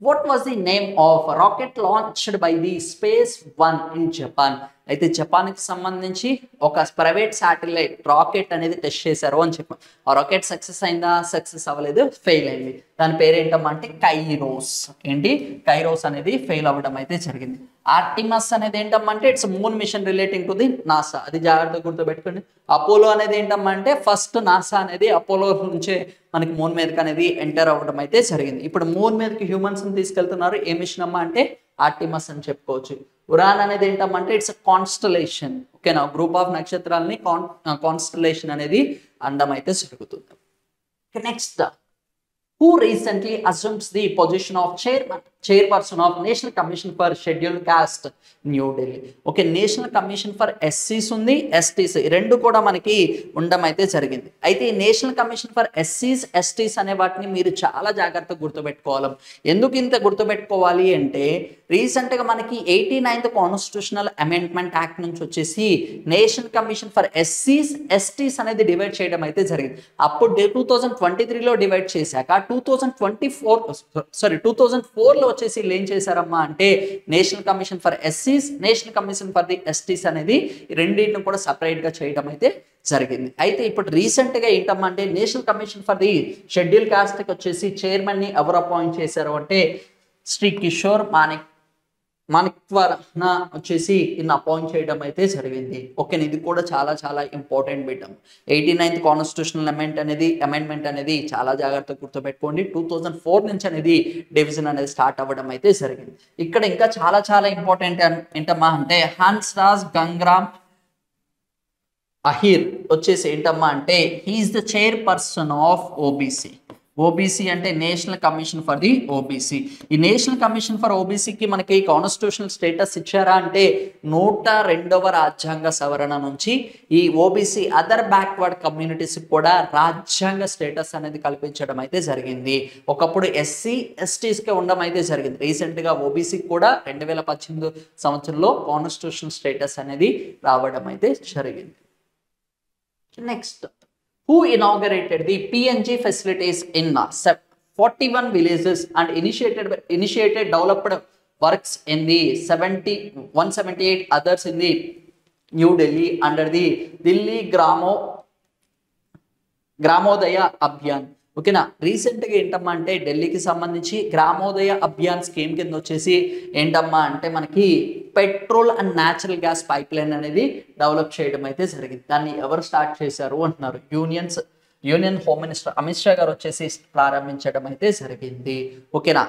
what was the name of a rocket launched by the Space One in Japan? అయితే జపాన్కి సంబంధించి ఒక ప్రైవేట్ శాటిలైట్ రాకెట్ అనేది టెస్ట్ చేశారు అని చెప్పాం. ఆ రాకెట్ సక్సెస్ అయిందా? సక్సెస్ అవ్వలేదు, ఫెయిల్ అయింది. దాని పేరు ఏంటమ్మా అంటే కైరోస్. ఏంటి? కైరోస్ అనేది ఫెయిల్ అవ్వడం అయితే జరిగింది. ఆర్టిమస్ అనేది ఏంటమ్మా అంటే it's moon machine relating to the NASA. అది జాగ్రత్తగా గుర్తుపెట్టుకోండి. అపోలో అనేది ఏంటమ్మా అంటే ఫస్ట్ నాసా అనేది అపోలో నుంచే మనకి మూన్ మీదకి అనేది ఎంటర్ అవ్వడం అయితే జరిగింది. ఇప్పుడు మూన్ మీదకి హ్యూమన్స్ ని తీసుకెళ్తున్నారు. ఏ మిషన్ అమ్మా అంటే ఆర్టిమస్ అని చెప్పుకోవచ్చు. ఉరాన్ అనేది ఏంటమ్మా అంటే ఇట్స్ కాన్స్టలేషన్. ఓకేనా? గ్రూప్ ఆఫ్ నక్షత్రాలని కాన్స్టలేషన్ అనేది అండం అయితే జరుగుతుంది. Next, who recently assumes the position of chairperson of National Commission for Scheduled Caste, New Delhi. Okay, National Commission for ఎస్సీస్ ఉంది, ఎస్టీస్ రెండు కూడా మనకి ఉండడం అయితే జరిగింది. అయితే ఈ నేషనల్ కమిషన్ ఫర్ ఎస్సీస్ ఎస్టీస్ అనే వాటిని మీరు చాలా జాగ్రత్తగా గుర్తుపెట్టుకోవాలి. ఎందుకు ఇంత గుర్తుపెట్టుకోవాలి అంటే రీసెంట్గా మనకి 89th కాన్స్టిట్యూషనల్ అమెండ్మెంట్ యాక్ట్ నుంచి వచ్చేసి నేషనల్ కమిషన్ ఫర్ ఎస్సీస్ ఎస్టీస్ అనేది డివైడ్ చేయడం అయితే జరిగింది. అప్పుడు 2023లో డివైడ్ చేశాక 2004లో వచ్చేసి ఏం చేశారమ్మా అంటే నేషనల్ కమిషన్ ఫర్ ఎస్సీస్, National Commission for the STs అనేది రెండింటిని కూడా సపరేట్ గా చేయడం అయితే జరిగింది. అయితే ఇప్పుడు రీసెంట్ గా ఏంటమ్మా అంటే National Commission for the schedule caste కి వచ్చేసి చైర్మన్ ని ఎవరు అపాయింట్ చేశారు అంటే శ్రీ కిషోర్ మాణిక్వరన వచ్చేసి ఇన్ని అపాయింట్ చేయడం అయితే జరిగింది. ఓకే, ఇది కూడా చాలా చాలా important bit. 89th constitutional amendment అనేది చాలా జాగ్రత్తగా గుర్తుపెట్టుకోండి. 2004 నుంచి అనేది డివిజన్ అనేది స్టార్ట్ అవ్వడం అయితే జరిగింది. ఇక్కడ ఇంకా చాలా చాలా ఇంపార్టెంట్ ఏంటమ్మా అంటే హన్స్ రాజ్ గంగ్రామ్ అహిర్ వచ్చేసి ఏంటమ్మా అంటే he is the chairperson of OBC. OBC అంటే National Commission for the OBC. ఈ నేషనల్ కమిషన్ ఫర్ ఓబీసీకి మనకి కాన్స్టిట్యూషనల్ స్టేటస్ ఇచ్చారా అంటే 102వ రాజ్యాంగ సవరణ నుంచి ఈ ఓబీసీ అదర్ బ్యాక్వర్డ్ కమ్యూనిటీస్ కూడా రాజ్యాంగ స్టేటస్ అనేది కల్పించడం అయితే జరిగింది. ఒకప్పుడు ఎస్సీ ఎస్టీస్కే ఉండడం అయితే జరిగింది. రీసెంట్గా ఓబీసీకి కూడా 2018 సంవత్సరంలో కాన్స్టిట్యూషనల్ స్టేటస్ అనేది రావడం అయితే జరిగింది. Next, who inaugurated the PNG facilities in 41 villages and initiated developed works in the 178 others in the New Delhi under the Delhi Gramodaya Abhiyan. ఓకేనా? రీసెంట్గా ఏంటమ్మా అంటే ఢిల్లీకి సంబంధించి గ్రామోదయ అభియాన్ స్కీమ్ కింద వచ్చేసి ఏంటమ్మా అంటే మనకి petrol and natural gas pipe line అనేది డెవలప్ చేయడం అయితే జరిగింది. దాన్ని ఎవరు స్టార్ట్ చేశారు అంటున్నారు. Union home minister Amit Shah గారు వచ్చేసి ప్రారంభించడం అయితే జరిగింది. ఓకేనా?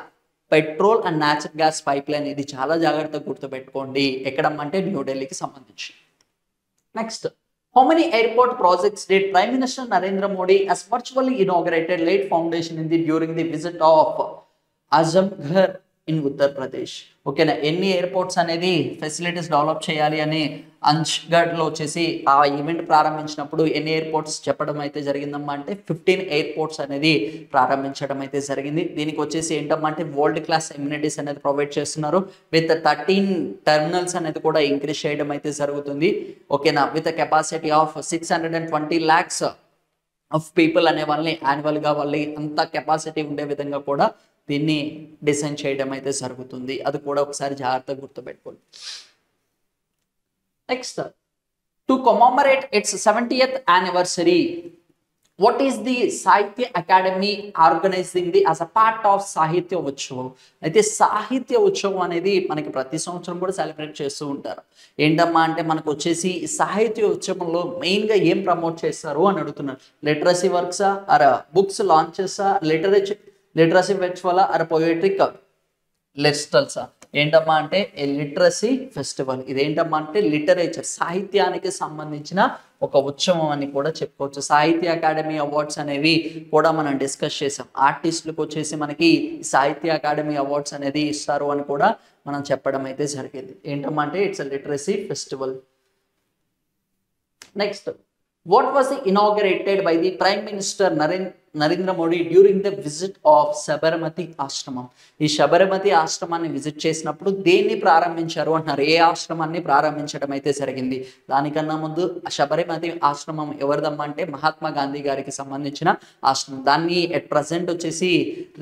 Petrol and natural gas pipe line ఇది చాలా జాగ్రత్తగా గుర్తుపెట్టుకోండి. ఎక్కడమ్మంటే న్యూఢిల్లీకి సంబంధించి. Next, how many airport projects did Prime Minister Narendra Modi has virtually inaugurated laid foundation during the visit of Azamgarh in Uttar Pradesh? ఓకేనా? ఎన్ని ఎయిర్పోర్ట్స్ అనేది ఫెసిలిటీస్ డెవలప్ చేయాలి అని అంజ్గఢ్లో వచ్చేసి ఆ ఈవెంట్ ప్రారంభించినప్పుడు ఎన్ని ఎయిర్పోర్ట్స్ చెప్పడం అయితే జరిగిందమ్మా అంటే 15 ఎయిర్పోర్ట్స్ అనేది ప్రారంభించడం అయితే జరిగింది. దీనికి వచ్చేసి ఏంటమ్మా అంటే వరల్డ్ క్లాస్ ఎమ్యూనిటీస్ అనేది ప్రొవైడ్ చేస్తున్నారు. విత్ 13 టెర్మినల్స్ అనేది కూడా ఇంక్రీజ్ చేయడం అయితే జరుగుతుంది. ఓకేనా? With capacity of 620 lakhs of people అనే వాళ్ళని యాన్యువల్గా వాళ్ళని అంత కెపాసిటీ ఉండే విధంగా కూడా దీన్ని డిజైన్ చేయడం అయితే జరుగుతుంది. అది కూడా ఒకసారి జాగ్రత్తగా గుర్తుపెట్టుకోండి. Next, to commemorate its 70th anniversary, what is the Sahitya Akademi organising the as a part of Sahitya ఉత్సవం? అయితే సాహిత్య ఉత్సవం అనేది మనకి ప్రతి సంవత్సరం కూడా సెలబ్రేట్ చేస్తూ ఉంటారు. ఏంటమ్మా అంటే మనకు వచ్చేసి సాహిత్య ఉత్సవంలో మెయిన్గా ఏం ప్రమోట్ చేస్తారు అని అడుగుతున్నారు. లిటరసీ వర్క్సా ఆర్ బుక్స్ లాంచెసా, లిటరసీ ఫెస్టివల్ ఆర్ పోయట్రిక్ లెస్టల్సా? ఏంటమ్మా అంటే లిటరసీ ఫెస్టివల్. ఇదేంటమ్మా అంటే లిటరేచర్ సాహిత్యానికి సంబంధించిన ఒక ఉత్సవం అని కూడా చెప్పుకోవచ్చు. సాహిత్య అకాడమీ అవార్డ్స్ అనేవి కూడా మనం డిస్కస్ చేసాం. ఆర్టిస్టులకు వచ్చేసి మనకి సాహిత్య అకాడమీ అవార్డ్స్ అనేది ఇస్తారు అని కూడా మనం చెప్పడం అయితే జరిగింది. ఏంటమ్మా అంటే it's literacy festival. Next, what was inaugurated by the Prime Minister Narendra Modi during the visit of Sabarmati Ashramam? ఈ శబరమతి ఆశ్రమాన్ని విజిట్ చేసినప్పుడు దేన్ని ప్రారంభించారు అంటున్నారు. ఏ ఆశ్రమాన్ని ప్రారంభించడం అయితే జరిగింది? దానికన్నా ముందు శబరమతి ఆశ్రమం ఎవరిదమ్మా అంటే మహాత్మా గాంధీ గారికి సంబంధించిన ఆశ్రమం. దాన్ని ఎట్ ప్రజెంట్ వచ్చేసి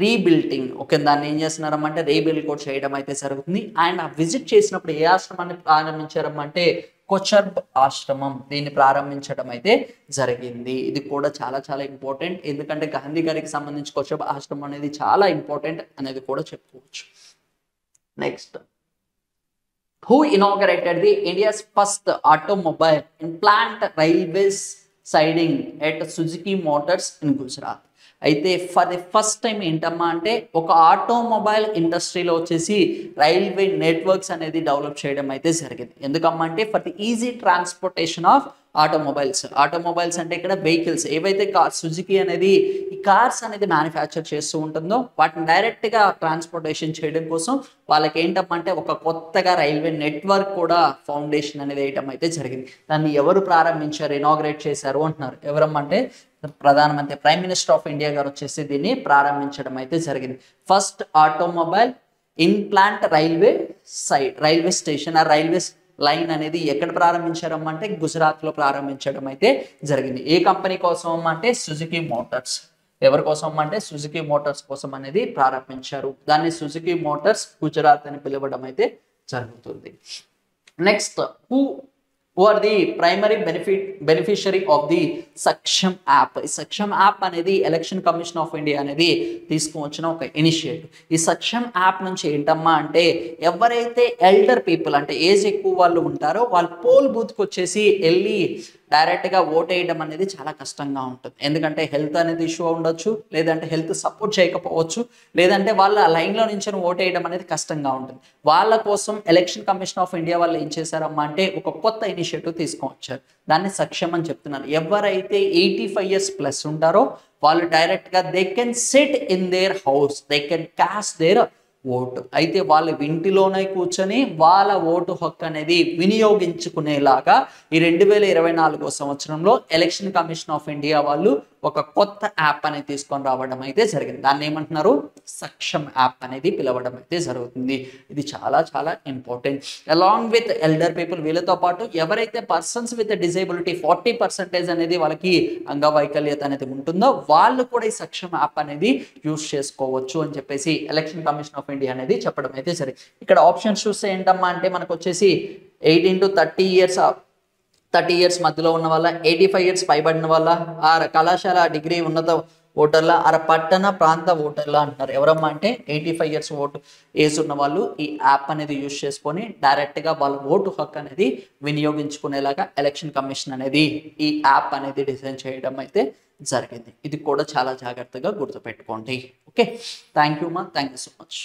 రీబిల్డింగ్, ఓకే, దాన్ని ఏం చేస్తున్నారమ్మా అంటే రీబిల్డ్ కూడా చేయడం అయితే జరుగుతుంది. అండ్ ఆ విజిట్ చేసినప్పుడు ఏ ఆశ్రమాన్ని ప్రారంభించారమ్మా అంటే కొచర్బ్ ఆశ్రమం దీన్ని ప్రారంభించడం అయితే జరిగింది. ఇది కూడా చాలా చాలా ఇంపార్టెంట్, ఎందుకంటే గాంధీ గారికి సంబంధించి కొచర్బ్ ఆశ్రమం అనేది చాలా ఇంపార్టెంట్ అనేది కూడా చెప్పుకోవచ్చు. Next, who inaugurated the India's first automobile implant railways siding at Suzuki Motors in Gujarat? అయితే ఫర్ ది ఫస్ట్ టైం ఏంటమ్మా అంటే ఒక ఆటోమొబైల్ ఇండస్ట్రీలో వచ్చేసి రైల్వే నెట్వర్క్స్ అనేది డెవలప్ చేయడం అయితే జరిగింది. ఎందుకమ్మా అంటే for the easy transportation of automobiles అంటే ఇక్కడ వెహికల్స్ ఏవైతే సుజుకి అనేది ఈ కార్స్ అనేది మ్యానుఫ్యాక్చర్ చేస్తూ ఉంటుందో వాటిని డైరెక్ట్గా ట్రాన్స్పోర్టేషన్ చేయడం కోసం వాళ్ళకి ఏంటమ్మా అంటే ఒక కొత్తగా రైల్వే నెట్వర్క్ కూడా ఫౌండేషన్ అనేది వేయడం అయితే జరిగింది. దాన్ని ఎవరు ప్రారంభించారు, ఇనాగ్రేట్ చేశారు అంటున్నారు. ఎవరమ్మంటే ప్రధానమంత్రి ప్రైమ్ మినిస్టర్ ఆఫ్ ఇండియా గారు వచ్చేసి దీన్ని ప్రారంభించడం అయితే జరిగింది. First automobile implant railway station ఆ రైల్వే లైన్ అనేది ఎక్కడ ప్రారంభించారమ్మా అంటే గుజరాత్లో ప్రారంభించడం అయితే జరిగింది. ఏ కంపెనీ కోసం అంటే సుజుకి మోటార్స్. ఎవరి కోసం అంటే సుజుకి మోటార్స్ కోసం అనేది ప్రారంభించారు. దాన్ని సుజుకి మోటార్స్ గుజరాత్ అని పిలవడం అయితే జరుగుతుంది. Next, who are the primary beneficiary of the Saksham app? ఈ Saksham app అనేది ఎలక్షన్ కమిషన్ ఆఫ్ ఇండియా అనేది తీసుకువచ్చిన ఒక ఇనిషియేటివ్. ఈ Saksham యాప్ నుంచి ఏంటమ్మా అంటే ఎవరైతే ఎల్డర్ పీపుల్ అంటే ఏజ్ ఎక్కువ వాళ్ళు ఉంటారో వాళ్ళు పోల్ బూత్కి వచ్చేసి వెళ్ళి డైరెక్ట్గా ఓట్ వేయడం అనేది చాలా కష్టంగా ఉంటుంది. ఎందుకంటే హెల్త్ అనేది ఇష్యూ ఉండొచ్చు, లేదంటే హెల్త్ సపోర్ట్ చేయకపోవచ్చు, లేదంటే వాళ్ళ లైన్లో నుంచి ఓట్ వేయడం అనేది కష్టంగా ఉంటుంది. వాళ్ళ కోసం ఎలక్షన్ కమిషన్ ఆఫ్ ఇండియా వాళ్ళు ఏం చేశారమ్మా అంటే ఒక కొత్త ఇనిషియేటివ్ తీసుకొచ్చారు. దాన్ని సక్షం అని చెప్తున్నారు. ఎవరైతే 85 years ప్లస్ ఉంటారో వాళ్ళు డైరెక్ట్గా they can SIT in their house, they can cast their vote. అయితే వాళ్ళ ఇంటిలోనే కూర్చొని వాళ్ళ ఓటు హక్కు అనేది వినియోగించుకునేలాగా ఈ 2024 సంవత్సరంలో ఎలక్షన్ కమిషన్ ఆఫ్ ఇండియా వాళ్ళు ఒక కొత్త యాప్ అనేది తీసుకొని రావడం అయితే జరిగింది. దాన్ని ఏమంటున్నారు, సక్షం యాప్ అనేది పిలవడం అయితే జరుగుతుంది. ఇది చాలా చాలా important. Along with elder people వీళ్ళతో పాటు ఎవరైతే పర్సన్స్ విత్ డిజేబిలిటీ 40% అనేది వాళ్ళకి అంగవైకల్యత అనేది ఉంటుందో వాళ్ళు కూడా ఈ సక్షం యాప్ అనేది యూజ్ చేసుకోవచ్చు అని చెప్పేసి ఎలక్షన్ కమిషన్ ఆఫ్ ఇండియా అనేది చెప్పడం అయితే జరిగింది. ఇక్కడ ఆప్షన్స్ చూస్తే ఏంటమ్మా అంటే మనకు వచ్చేసి 18 to 30 years మధ్యలో ఉన్న వాళ్ళ, 85 years పైబడిన వాళ్ళ, కళాశాల డిగ్రీ ఉన్నత ఓటర్ల, పట్టణ ప్రాంత ఓటర్ల అంటున్నారు. ఎవరమ్మా అంటే 85 years ఓటు ఏజ్ ఉన్న వాళ్ళు ఈ యాప్ అనేది యూజ్ చేసుకొని డైరెక్ట్గా వాళ్ళ ఓటు హక్కు అనేది వినియోగించుకునేలాగా ఎలక్షన్ కమిషన్ అనేది ఈ యాప్ అనేది డిజైన్ చేయడం అయితే జరిగింది. ఇది కూడా చాలా జాగ్రత్తగా గుర్తుపెట్టుకోండి. ఓకే, థ్యాంక్ యూ మా, థ్యాంక్ యూ సో మచ్.